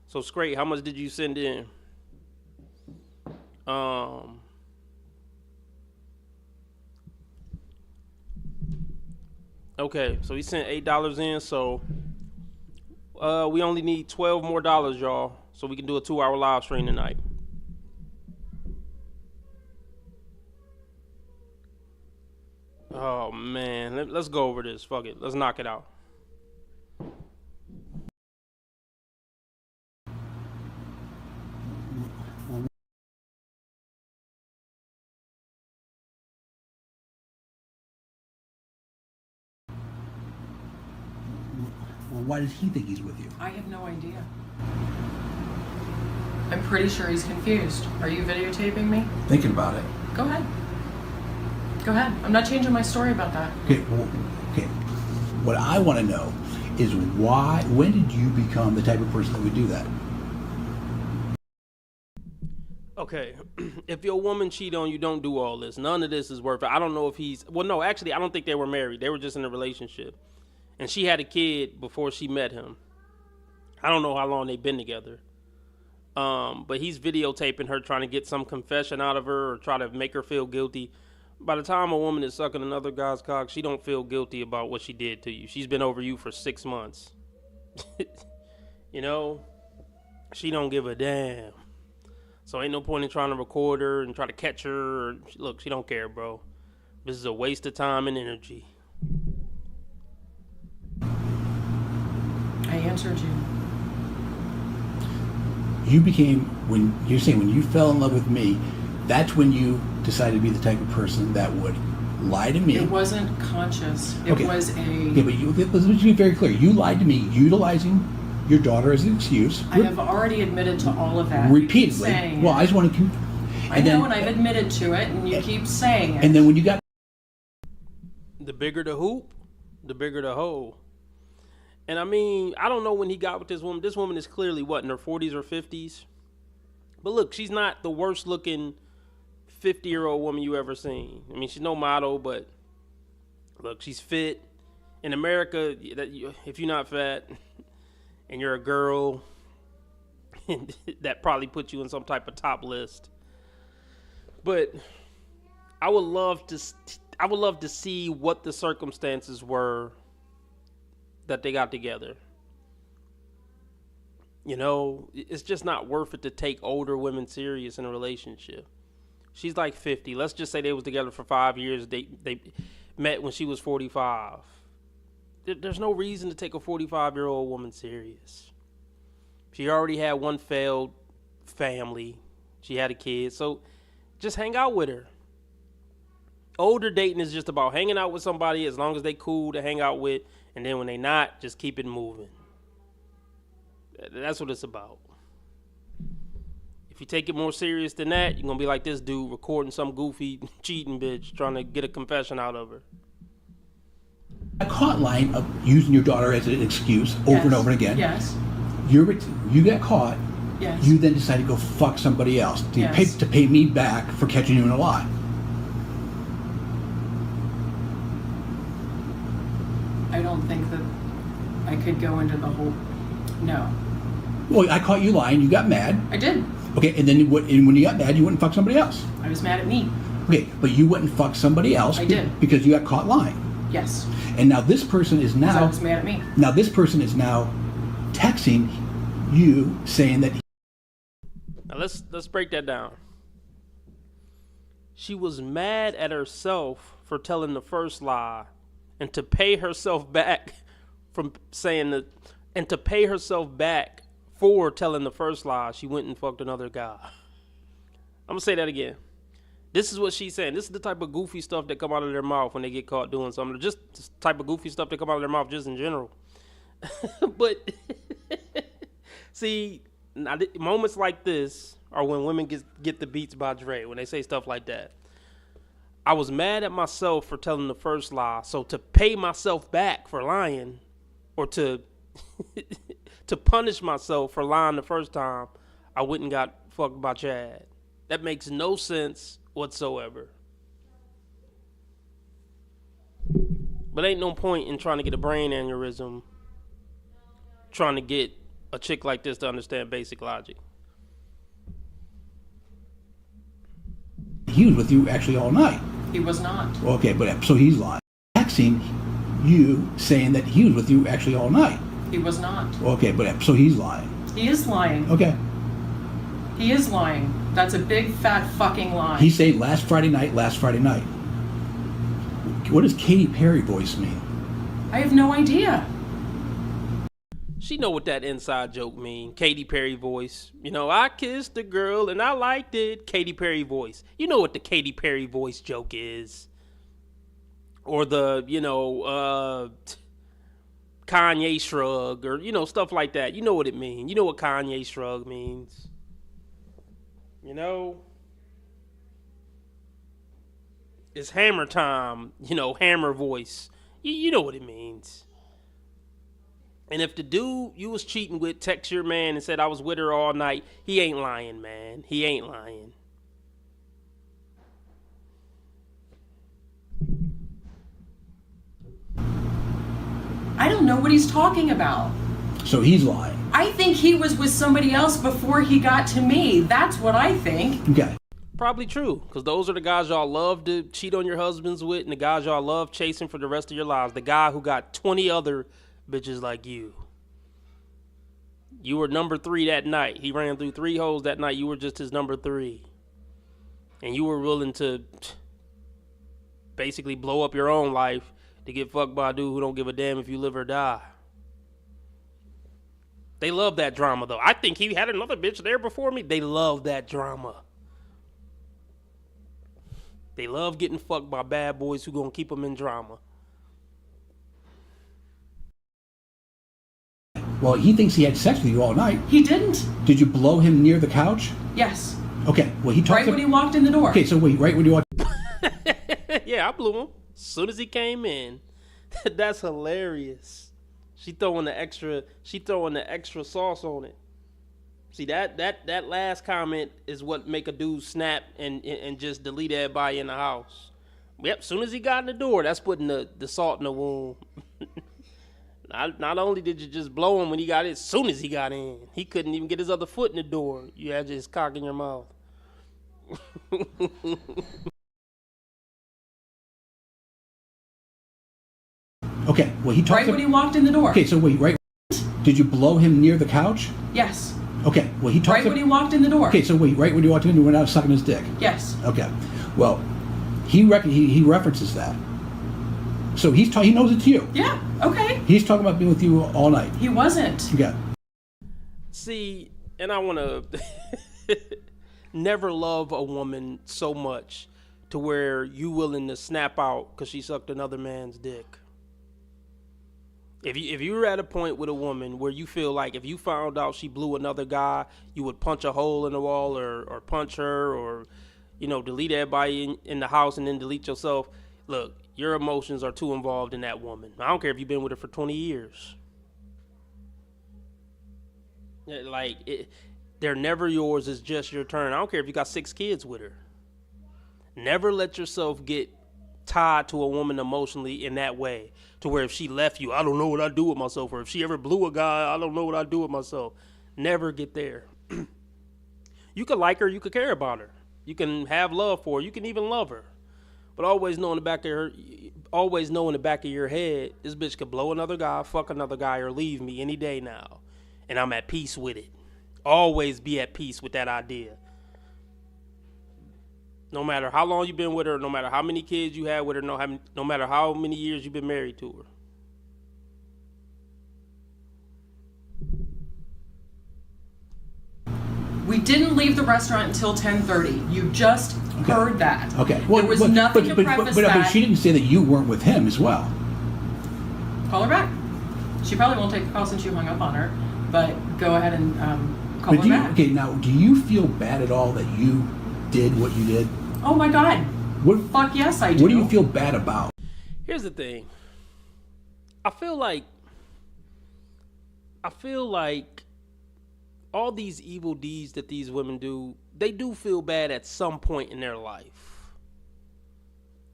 So, Scrape, how much did you send in? Okay, so he sent $8 in, so we only need $12 more, y'all, so we can do a 2-hour live stream tonight. Oh man, let's go over this. Fuck it, let's knock it out. Well, why does he think he's with you? I have no idea. I'm pretty sure he's confused. Are you videotaping me? Thinking about it. Go ahead. Go ahead. I'm not changing my story about that. Okay, well, okay. What I want to know is when did you become the type of person that would do that? Okay, if your woman cheat on you, don't do all this. None of this is worth it. I don't know if no, actually, I don't think they were married. They were just in a relationship. And she had a kid before she met him. I don't know how long they've been together. But he's videotaping her, trying to get some confession out of her or try to make her feel guilty. By the time a woman is sucking another guy's cock, she don't feel guilty about what she did to you. She's been over you for 6 months. You know? She don't give a damn. So ain't no point in trying to record her and try to catch her. Look, she don't care, bro. This is a waste of time and energy. I answered you. When you fell in love with me, that's when you decided to be the type of person that would lie to me. It wasn't conscious. It Okay. was a... Yeah, but let's be very clear. You lied to me utilizing your daughter as an excuse. I have already admitted to all of that. Repeatedly. You keep saying Well, I just want to... I know, and I've admitted to it, and you keep saying it. And then when you got... The bigger the hoop, the bigger the hole. And I mean, I don't know when he got with this woman. This woman is clearly, what, in her 40s or 50s? But look, she's not the worst looking 50-year-old woman you ever seen. I mean, she's no model, but look, she's fit. In America, if you're not fat and you're a girl, that probably puts you in some type of top list. But I would love to see what the circumstances were that they got together. You know, it's just not worth it to take older women serious in a relationship. She's like 50. Let's just say they was together for 5 years. They met when she was 45. There's no reason to take a 45-year-old woman serious. She already had one failed family. She had a kid. So just hang out with her. Older dating is just about hanging out with somebody as long as they cool to hang out with. And then when they not, just keep it moving. That's what it's about. If you take it more serious than that, you're going to be like this dude recording some goofy cheating bitch trying to get a confession out of her. A caught lying of using your daughter as an excuse over and over again. Yes. You got caught. Yes. You then decided to go fuck somebody else to pay me back for catching you in a lie. I don't think that I could go into the whole... No. Well, I caught you lying. You got mad. I did. Okay, and then and when you got mad, you went and fucked somebody else. I was mad at me. Okay, but you went and fucked somebody else. I did. Because you got caught lying. Yes. And now this person is Because I now. was mad at me. Now this person is now texting you saying that. Now let's break that down. She was mad at herself for telling the first lie, and to pay herself back from saying that, and to pay herself back for telling the first lie, she went and fucked another guy. I'm gonna say that again. This is what she's saying. This is the type of goofy stuff that come out of their mouth when they get caught doing something. Just this type of goofy stuff that come out of their mouth just in general. But see, moments like this are when women get the beats by Dre, when they say stuff like that. I was mad at myself for telling the first lie, so to pay myself back for lying, or to to punish myself for lying the first time, I went and got fucked by Chad. That makes no sense whatsoever. But ain't no point in trying to get a brain aneurysm trying to get a chick like this to understand basic logic. He was with you actually all night. He was not. Okay, but so he's lying. Texting you saying that he was with you actually all night. He was not. Okay, but so he's lying. He is lying. Okay. He is lying. That's a big fat fucking lie. He's saying last Friday night. What does Katy Perry voice mean? I have no idea. She know what that inside joke mean. Katy Perry voice. You know, I kissed a girl and I liked it. Katy Perry voice. You know what the Katy Perry voice joke is. Or the, Kanye shrug, or, stuff like that. You know what it means. You know what Kanye shrug means. It's hammer time. Hammer voice. You know what it means. And if the dude you was cheating with text your man and said I was with her all night, he ain't lying, man. He ain't lying. I don't know what he's talking about. So he's lying. I think he was with somebody else before he got to me. That's what I think. Okay. Probably true, because those are the guys y'all love to cheat on your husbands with, and the guys y'all love chasing for the rest of your lives. The guy who got 20 other bitches like you. You were number 3 that night. He ran through 3 hoes that night. You were just his number 3. And you were willing to basically blow up your own life to get fucked by a dude who don't give a damn if you live or die. They love that drama, though. I think he had another bitch there before me. They love that drama. They love getting fucked by bad boys who gonna keep them in drama. Well, he thinks he had sex with you all night. He didn't. Did you blow him near the couch? Yes. Okay. Well, he talks Right when he walked in the door. Okay, so wait, right when you walked. Yeah, I blew him as soon as he came in. That's hilarious. She throwing the extra sauce on it. See, that last comment is what make a dude snap and just delete everybody in the house. Yep, as soon as he got in the door, that's putting the salt in the wound. Not only did you just blow him when he got in, as soon as he got in, he couldn't even get his other foot in the door. You had his cock in your mouth. Okay, well, he talks Right when he walked in the door. Okay, so wait, right. Did you blow him near the couch? Yes. Okay, well, he talks Right when he walked in the door. Okay, so wait, right when you walked in, you went out sucking his dick. Yes. Okay, well, he references that. So he knows it's you. Yeah, okay. He's talking about being with you all night. He wasn't. Okay. See, and I want to never love a woman so much to where you willing to snap out because she sucked another man's dick. If you were at a point with a woman where you feel like if you found out she blew another guy, you would punch a hole in the wall or punch her or, delete everybody in the house and then delete yourself. Look, your emotions are too involved in that woman. I don't care if you've been with her for 20 years. They're never yours. It's just your turn. I don't care if you got 6 kids with her. Never let yourself get tied to a woman emotionally in that way, to where if she left you, I don't know what I'd do with myself, or if she ever blew a guy, I don't know what I'd do with myself. Never get there. You could like her, you could care about her, you can have love for her, you can even love her, but always know in the back of your head, this bitch could blow another guy, fuck another guy, or leave me any day now, and I'm at peace with it. Always be at peace with that idea. No matter how long you've been with her, no matter how many kids you had with her, no matter how many years you've been married to her. We didn't leave the restaurant until 10:30. You just heard that. Okay. There was nothing to preface that. But she didn't say that you weren't with him as well. Call her back. She probably won't take the call since you hung up on her, but go ahead and call her back. Okay, now, do you feel bad at all that you did what you did? Oh my God. Fuck yes, I do. What do you feel bad about? Here's the thing. I feel like all these evil deeds that these women do, they do feel bad at some point in their life.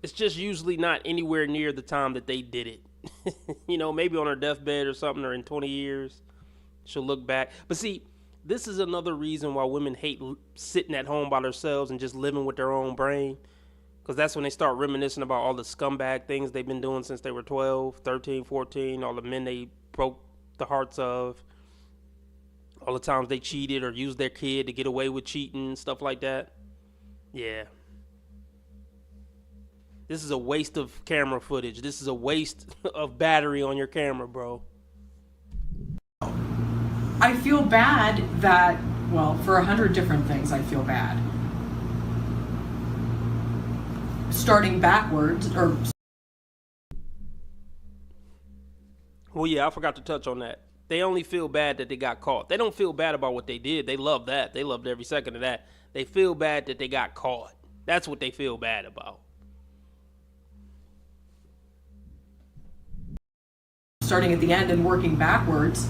It's just usually not anywhere near the time that they did it. You know, maybe on her deathbed or something, or in 20 years, she'll look back. But see, this is another reason why women hate sitting at home by themselves and just living with their own brain. Because that's when they start reminiscing about all the scumbag things they've been doing since they were 12, 13, 14, all the men they broke the hearts of, all the times they cheated or used their kid to get away with cheating, stuff like that. Yeah. This is a waste of camera footage. This is a waste of battery on your camera, bro. I feel bad that, well, for 100 different things I feel bad. Starting backwards, or... Well, yeah, I forgot to touch on that. They only feel bad that they got caught. They don't feel bad about what they did. They love that. They loved every second of that. They feel bad that they got caught. That's what they feel bad about. Starting at the end and working backwards,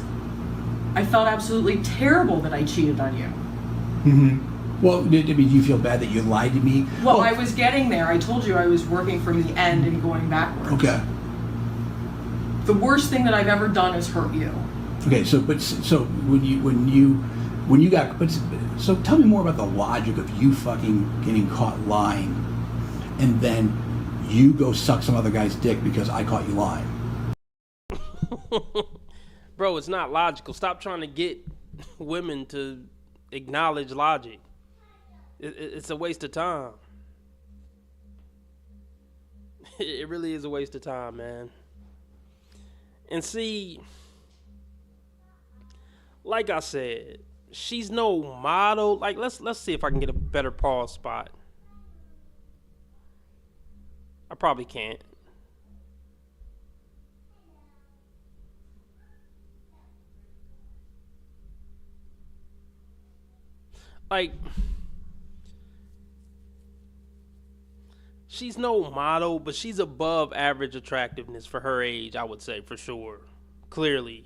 I felt absolutely terrible that I cheated on you. Mm-hmm. Well, I mean, you feel bad that you lied to me? Well, I was getting there. I told you I was working from the end and going backwards. Okay. The worst thing that I've ever done is hurt you. Okay, so when you got, so tell me more about the logic of you fucking getting caught lying, and then you go suck some other guy's dick because I caught you lying. Bro, it's not logical. Stop trying to get women to acknowledge logic. It's a waste of time. It really is a waste of time, man. And see, like I said, she's no model. Like, let's see if I can get a better pause spot. I probably can't. Like, she's no model, but she's above average attractiveness for her age, I would say, for sure. Clearly.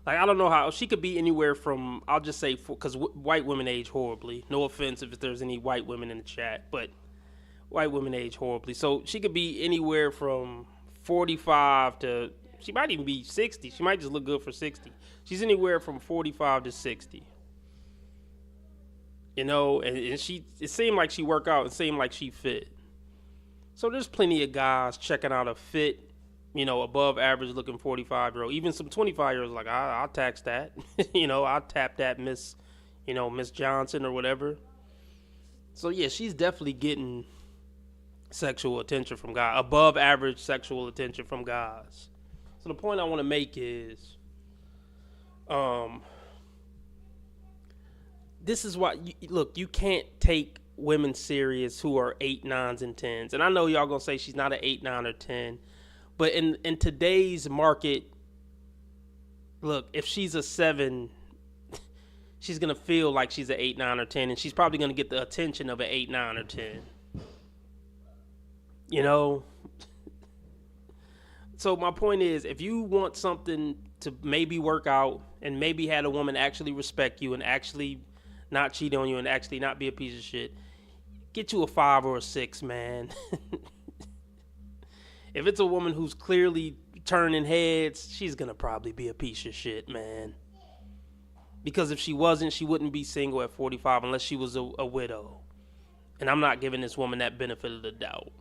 Like, I don't know how. She could be anywhere from, I'll just say, because white women age horribly. No offense if there's any white women in the chat, but white women age horribly. So she could be anywhere from 45 to, she might even be 60. She might just look good for 60. She's anywhere from 45 to 60. You know, and it seemed like she worked out. It seemed like she fit. So there's plenty of guys checking out a fit, you know, above average looking 45-year-old. Even some 25-year-olds like, I'll tax that. You know, I'll tap that Miss Johnson or whatever. So yeah, she's definitely getting sexual attention from guys, above average sexual attention from guys. So the point I want to make is, this is why, look, you can't take women serious who are 8, 9s, and 10s. And I know y'all gonna say she's not an 8, 9, or 10. But in today's market, look, if she's a 7, she's gonna feel like she's an 8, 9, or 10. And she's probably gonna get the attention of an 8, 9, or 10. You know? So my point is, if you want something to maybe work out and maybe had a woman actually respect you and actually not cheat on you and actually not be a piece of shit, get you a 5 or a 6, man. If it's a woman who's clearly turning heads, she's gonna probably be a piece of shit, man. Because if she wasn't, she wouldn't be single at 45 unless she was a widow. And I'm not giving this woman that benefit of the doubt.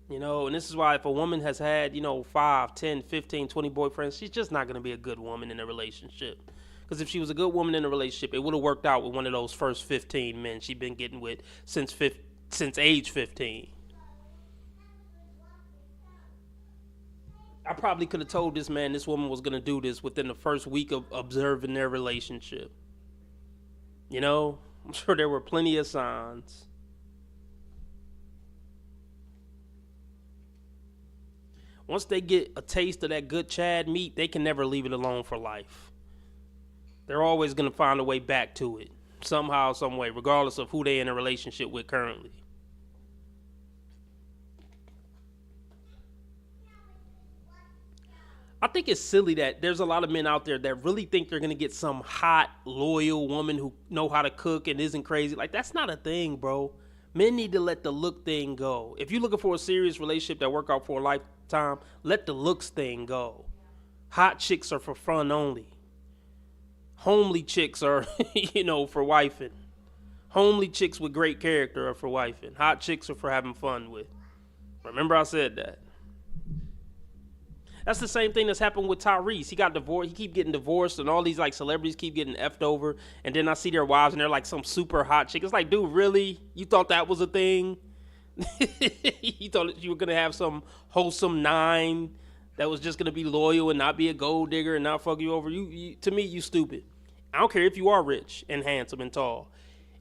You know, and this is why if a woman has had, 5, 10, 15, 20 boyfriends, she's just not going to be a good woman in a relationship. Because if she was a good woman in a relationship, it would have worked out with one of those first 15 men she'd been getting with since age 15. I probably could have told this man this woman was going to do this within the first week of observing their relationship. You know, I'm sure there were plenty of signs. Once they get a taste of that good Chad meat, they can never leave it alone for life. They're always going to find a way back to it, somehow, some way, regardless of who they're in a relationship with currently. I think it's silly that there's a lot of men out there that really think they're going to get some hot, loyal woman who know how to cook and isn't crazy. Like, that's not a thing, bro. Men need to let the look thing go. If you're looking for a serious relationship that work out for a lifetime, let the looks thing go. Hot chicks are for fun only. Homely chicks are, for wifing. Homely chicks with great character are for wifing. Hot chicks are for having fun with. Remember I said that. That's the same thing that's happened with Tyrese. He got divorced. He keep getting divorced, and all these celebrities keep getting effed over. And then I see their wives, and they're like some super hot chick. It's like, dude, really? You thought that was a thing? You thought that you were gonna have some wholesome 9 that was just gonna be loyal and not be a gold digger and not fuck you over? To me, you stupid. I don't care if you are rich and handsome and tall.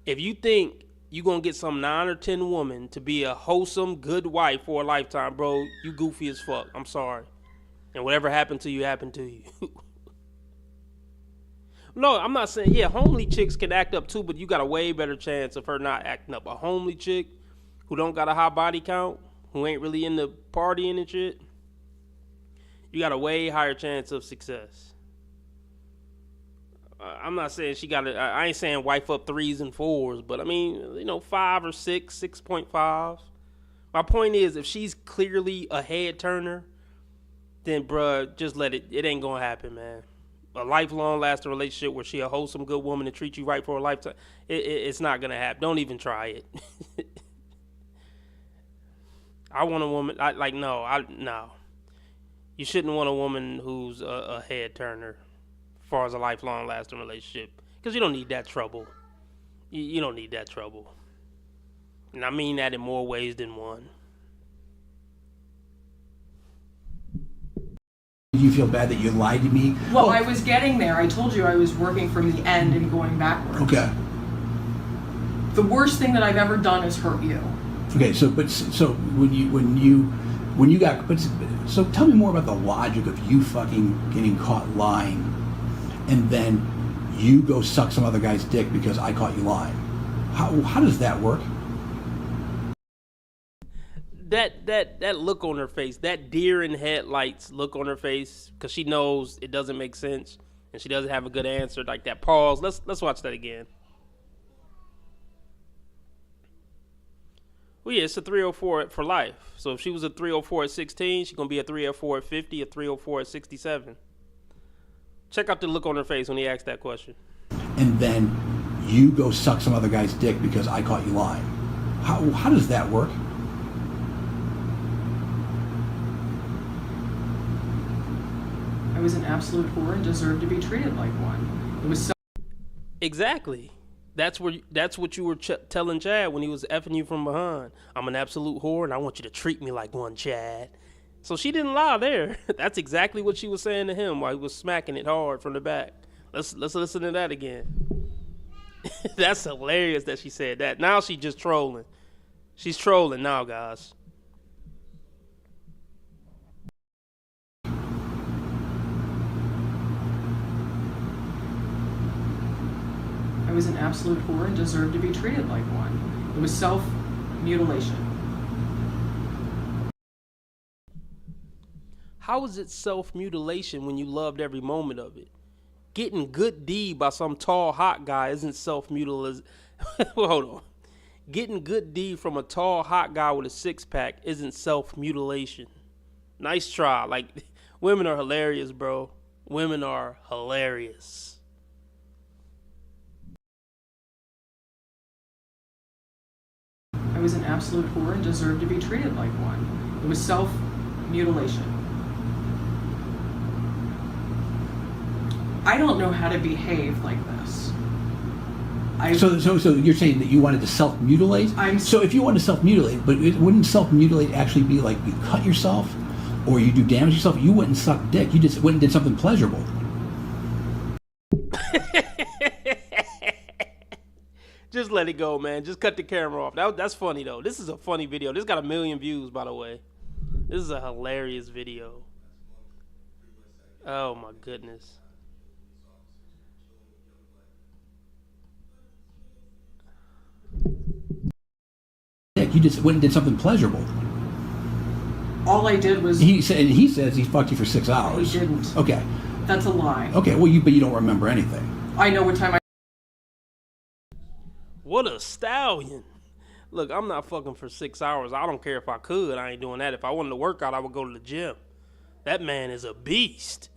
If you think you gonna get some 9 or 10 woman to be a wholesome, good wife for a lifetime, bro, you goofy as fuck. I'm sorry. And whatever happened to you, happened to you. No, I'm not saying, homely chicks can act up too, but you got a way better chance of her not acting up. A homely chick who don't got a high body count, who ain't really into partying and shit, you got a way higher chance of success. I'm not saying I ain't saying wife up 3s and 4s, but I mean, 5 or 6, 6.5. My point is, if she's clearly a head turner, then bruh, just let it. It ain't gonna happen, man. A lifelong lasting relationship where she a wholesome good woman and treat you right for a lifetime, it's not gonna happen. Don't even try it. I want a woman. No. You shouldn't want a woman who's a head turner, as far as a lifelong lasting relationship, because you don't need that trouble. You don't need that trouble, and I mean that in more ways than one. Do you feel bad that you lied to me? Well, I was getting there. I told you I was working from the end and going backwards. Okay. The worst thing that I've ever done is hurt you. Okay, so tell me more about the logic of you fucking getting caught lying, and then you go suck some other guy's dick because I caught you lying. How does that work? That look on her face, that deer in headlights look on her face, because she knows it doesn't make sense and she doesn't have a good answer. Like that pause. Let's watch that again. Well, yeah, it's a 304 for life. So if she was a 304 at 16, she's gonna be a 304 at 50, a 304 at 67. Check out the look on her face when he asked that question. And then you go suck some other guy's dick because I caught you lying. How does that work? I was an absolute whore and deserved to be treated like one. It was so. Exactly. That's what you were telling Chad when he was effing you from behind. I'm an absolute whore and I want you to treat me like one, Chad. So she didn't lie there. That's exactly what she was saying to him while he was smacking it hard from the back. Let's listen to that again. That's hilarious that she said that. Now she's just trolling. She's trolling now, guys. I was an absolute whore and deserved to be treated like one. It was self-mutilation. How is it self-mutilation when you loved every moment of it? Getting good D by some tall, hot guy isn't self-mutilation. Well, hold on. Getting good D from a tall, hot guy with a six-pack isn't self-mutilation. Nice try. Like, Women are hilarious, bro. Women are hilarious. I was an absolute whore and deserved to be treated like one. It was self-mutilation. I don't know how to behave like this. So you're saying that you wanted to self-mutilate? So if you wanted to self-mutilate, but wouldn't self-mutilate actually be like you cut yourself or you do damage yourself? You went and sucked dick. You just went and did something pleasurable. Just let it go, man. Just cut the camera off. That's funny, though. This is a funny video. This got 1 million views, by the way. This is a hilarious video. Oh, my goodness. You just went and did something pleasurable. All I did was... He says he fucked you for 6 hours. He didn't. Okay. That's a lie. Okay, well, but you don't remember anything. I know what time I... What a stallion. Look, I'm not fucking for 6 hours. I don't care if I could. I ain't doing that. If I wanted to work out, I would go to the gym. That man is a beast.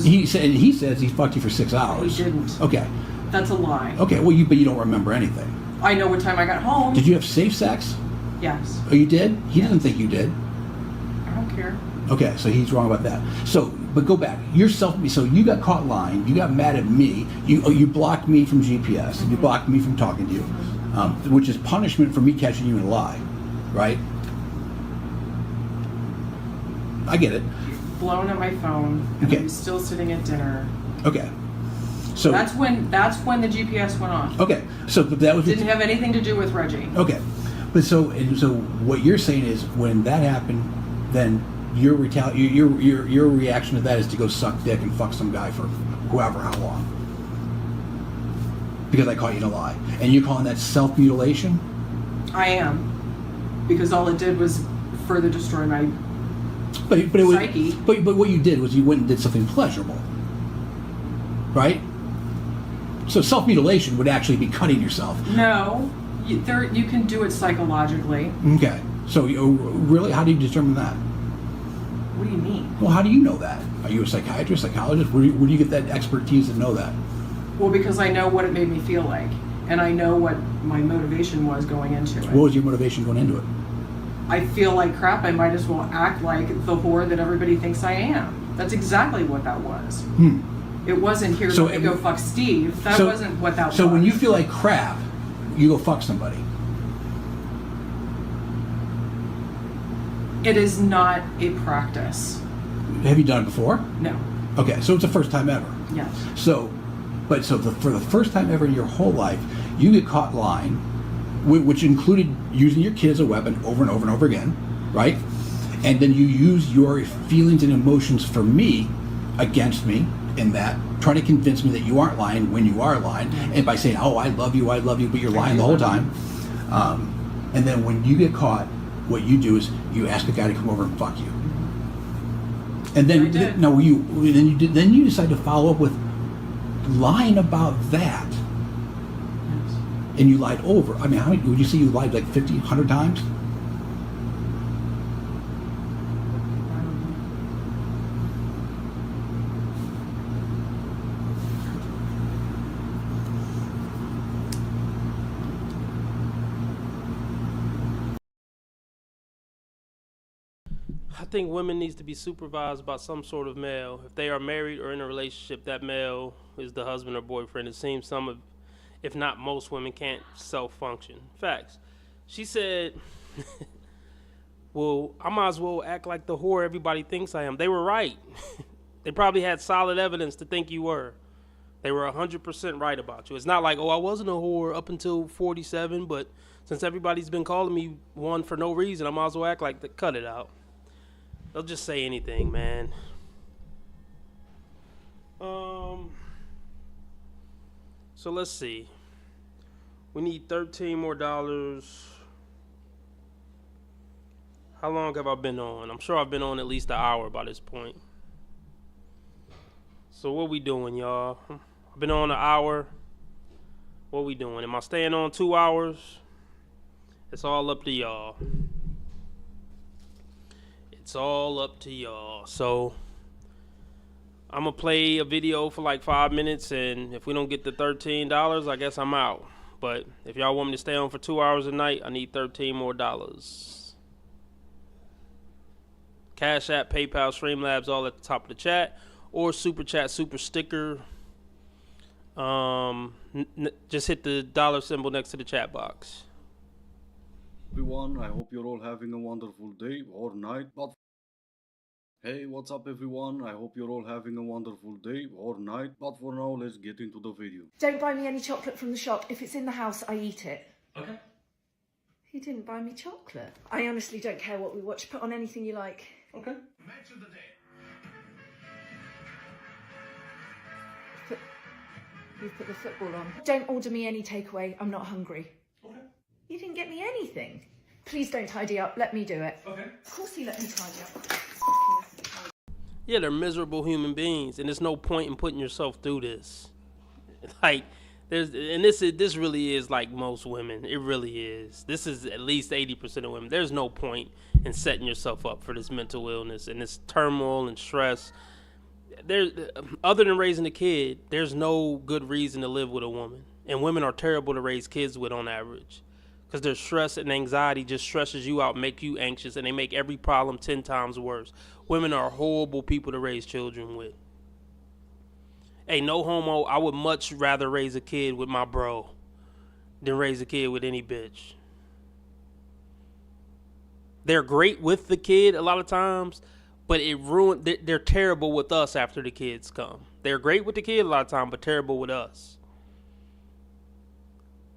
He says he fucked you for 6 hours. He didn't. Okay. That's a lie. Okay, well, but you don't remember anything. I know what time I got home. Did you have safe sex? Yes. Oh, you did? He doesn't think you did. I don't care. Okay, so he's wrong about that. So, but go back. So you got caught lying. You got mad at me. You blocked me from GPS. Mm-hmm. You blocked me from talking to you, which is punishment for me catching you in a lie, right? I get it. Blown at my phone. And Okay. I was still sitting at dinner. Okay. So that's when the GPS went off. Okay. So but that was didn't have anything to do with Reggie. Okay. But so what you're saying is when that happened, then your reaction to that is to go suck dick and fuck some guy for whoever how long. Because I caught you in a lie. And you're calling that self-mutilation? I am. Because all it did was further destroy my psyche. But what you did was you went and did something pleasurable. Right? So self-mutilation would actually be cutting yourself. No. You can do it psychologically. Okay. So really, how do you determine that? What do you mean? Well, how do you know that? Are you a psychiatrist, psychologist? Where do you get that expertise to know that? Well, because I know what it made me feel like. And I know what my motivation was going into it. What was your motivation going into it? I feel like crap. I might as well act like the whore that everybody thinks I am. That's exactly what that was. It wasn't here to go fuck Steve. That wasn't what that was. So when you feel like crap, you go fuck somebody. It is not a practice. Have you done it before? No. Okay, so it's the first time ever. Yes. So for the first time ever in your whole life, you get caught lying, which included using your kid as a weapon over and over and over again, right? And then you use your feelings and emotions for me against me in that, trying to convince me that you aren't lying when you are lying, and by saying, oh, I love you, but you're lying the whole time. And then when you get caught, what you do is you ask a guy to come over and fuck you. And then then you decide to follow up with lying about that. Yes. And you lied over. I mean, how many would you say you lied, like 50, 100 times? I think women needs to be supervised by some sort of male. If they are married or in a relationship, that male is the husband or boyfriend. It seems some of, if not most women, can't self-function. Facts. She said, well, I might as well act like the whore everybody thinks I am. They were right. They probably had solid evidence to think you were. They were 100% right about you. It's not like, oh, I wasn't a whore up until 47, but since everybody's been calling me one for no reason, I might as well act like cut it out. They'll just say anything, man. So let's see. We need $13 more. How long have I been on? I'm sure I've been on at least an hour by this point. So what we doing, y'all? I've been on an hour. What we doing? Am I staying on 2 hours? It's all up to y'all. It's all up to y'all. So I'm gonna play a video for like 5 minutes, and if we don't get the $13, I guess I'm out. But if y'all want me to stay on for 2 hours a night, I need $13 more. Cash App, PayPal, Streamlabs, all at the top of the chat, or Super Chat, Super Sticker. Just hit the dollar symbol next to the chat box. Everyone, I hope you're all having a wonderful day or night. But hey, what's up everyone? I hope you're all having a wonderful day or night. But for now, let's get into the video. Don't buy me any chocolate from the shop. If it's in the house, I eat it. Okay. He didn't buy me chocolate. I honestly don't care what we watch. Put on anything you like. Okay. Match of the day. You've put the football on. Don't order me any takeaway. I'm not hungry. Okay. You didn't get me anything. Please don't tidy up. Let me do it. Okay. Of course he let me tidy up. Yeah, they're miserable human beings, and there's no point in putting yourself through this. Like, this really is like most women. It really is. This is at least 80% of women. There's no point in setting yourself up for this mental illness and this turmoil and stress. Other than raising a kid, there's no good reason to live with a woman. And women are terrible to raise kids with on average, because their stress and anxiety just stresses you out, make you anxious, and they make every problem 10 times worse. Women are horrible people to raise children with. Hey, no homo, I would much rather raise a kid with my bro than raise a kid with any bitch. They're great with the kid a lot of times, but they're terrible with us after the kids come. They're great with the kid a lot of times, but terrible with us.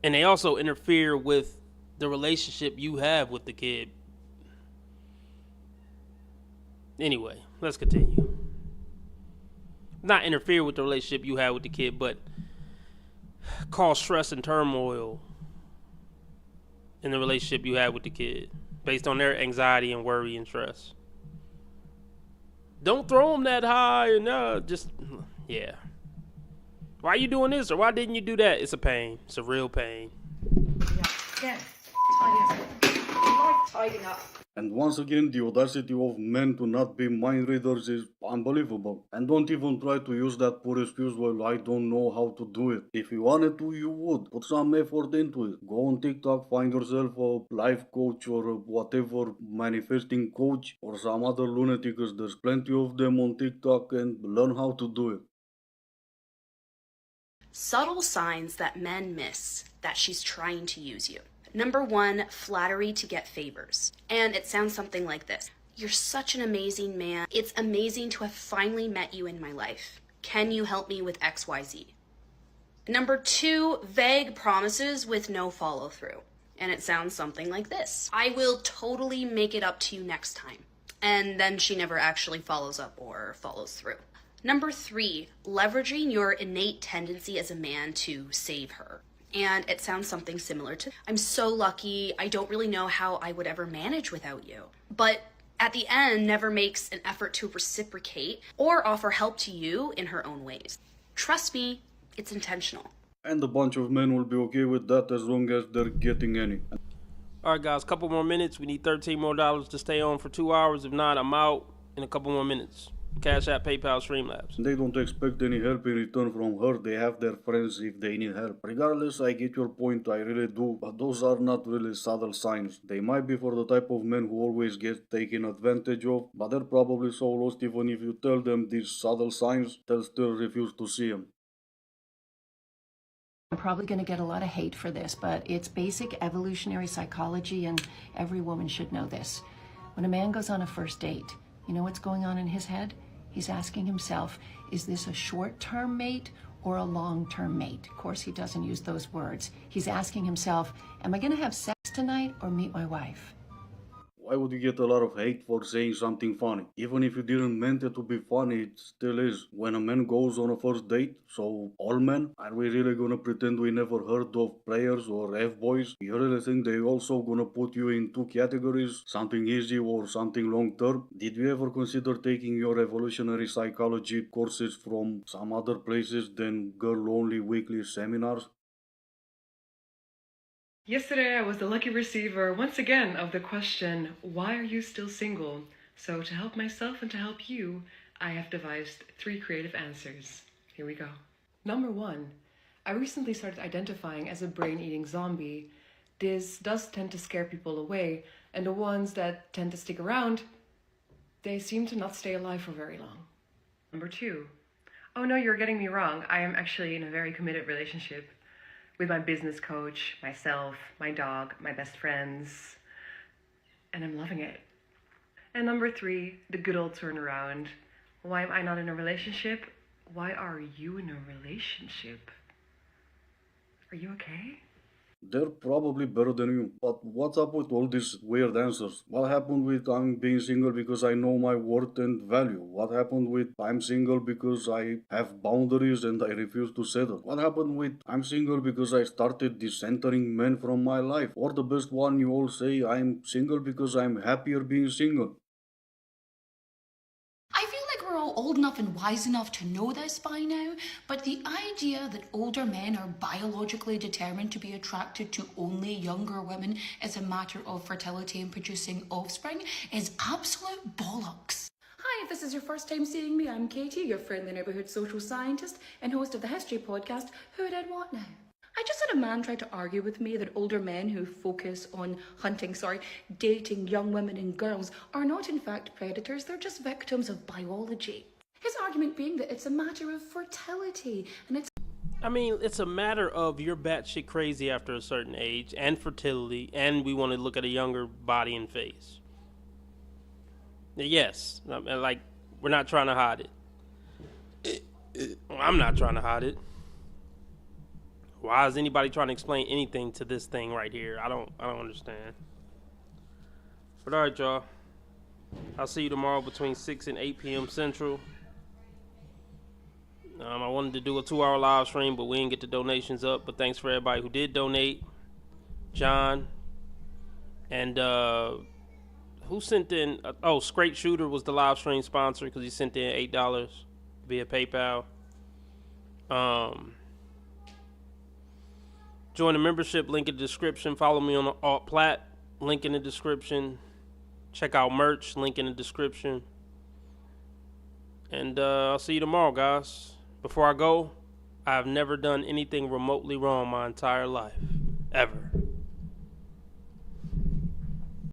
And they also interfere with the relationship you have with the kid. Anyway, let's continue. Not interfere with the relationship you have with the kid, but cause stress and turmoil in the relationship you have with the kid based on their anxiety and worry and stress. Don't throw them that high and yeah. Why are you doing this, or why didn't you do that? It's a pain. It's a real pain. Yeah. Tidy up. I like tidying up. And once again, the audacity of men to not be mind readers is unbelievable. And don't even try to use that poor excuse, well, I don't know how to do it. If you wanted to, you would. Put some effort into it. Go on TikTok, find yourself a life coach or whatever, manifesting coach or some other lunatic, because there's plenty of them on TikTok, and learn how to do it. Subtle signs that men miss that she's trying to use you. Number 1, flattery to get favors. And it sounds something like this. You're such an amazing man. It's amazing to have finally met you in my life. Can you help me with XYZ? Number 2, vague promises with no follow through. And it sounds something like this. I will totally make it up to you next time. And then she never actually follows up or follows through. Number 3, leveraging your innate tendency as a man to save her. And it sounds something similar to, I'm so lucky, I don't really know how I would ever manage without you. But at the end, never makes an effort to reciprocate or offer help to you in her own ways. Trust me, it's intentional. And a bunch of men will be okay with that as long as they're getting any. All right, guys, couple more minutes. We need $13 more to stay on for 2 hours. If not, I'm out in a couple more minutes. Cash App, PayPal, Streamlabs. They don't expect any help in return from her. They have their friends if they need help. Regardless, I get your point, I really do. But those are not really subtle signs. They might be for the type of men who always get taken advantage of, but they're probably so lost even if you tell them these subtle signs, they'll still refuse to see them. I'm probably going to get a lot of hate for this, but it's basic evolutionary psychology, and every woman should know this. When a man goes on a first date, you know what's going on in his head? He's asking himself, is this a short-term mate or a long-term mate? Of course, he doesn't use those words. He's asking himself, am I going to have sex tonight or meet my wife? Why would you get a lot of hate for saying something funny? Even if you didn't mean it to be funny, it still is. When a man goes on a first date, so all men, are we really gonna pretend we never heard of players or F-boys? You really think they also gonna put you in 2 categories? Something easy or something long term? Did you ever consider taking your evolutionary psychology courses from some other places than girl-only weekly seminars? Yesterday, I was the lucky receiver once again of the question, why are you still single? So to help myself and to help you, I have devised 3 creative answers. Here we go. Number 1. I recently started identifying as a brain-eating zombie. This does tend to scare people away, and the ones that tend to stick around, they seem to not stay alive for very long. Number 2. Oh no, you're getting me wrong. I am actually in a very committed relationship with my business coach, myself, my dog, my best friends, and I'm loving it. And number 3, the good old turnaround. Why am I not in a relationship? Why are you in a relationship? Are you okay? They're probably better than you. But what's up with all these weird answers? What happened with I'm being single because I know my worth and value? What happened with I'm single because I have boundaries and I refuse to settle? What happened with I'm single because I started decentering men from my life? Or the best one, you all say I'm single because I'm happier being single. I feel like we're all old enough and wise enough to know this by now, but the idea that older men are biologically determined to be attracted to only younger women as a matter of fertility and producing offspring is absolute bollocks. Hi, if this is your first time seeing me, I'm Katie, your friendly neighbourhood social scientist and host of the History Podcast, Who Did What Now? I just had a man try to argue with me that older men who focus on dating young women and girls are not in fact predators, they're just victims of biology. His argument being that it's a matter of fertility and it's a matter of you're batshit crazy after a certain age and fertility, and we want to look at a younger body and face. Yes, like, we're not trying to hide it. I'm not trying to hide it. Why is anybody trying to explain anything to this thing right here? I don't understand. But all right, y'all. I'll see you tomorrow between 6 and 8 p.m. Central. I wanted to do a 2-hour live stream, but we didn't get the donations up. But thanks for everybody who did donate. John. And who sent in? Scrape Shooter was the live stream sponsor because he sent in $8 via PayPal. Join the membership, link in the description. Follow me on the Alt Plat, link in the description. Check out merch, link in the description. And I'll see you tomorrow, guys. Before I go, I've never done anything remotely wrong my entire life. Ever.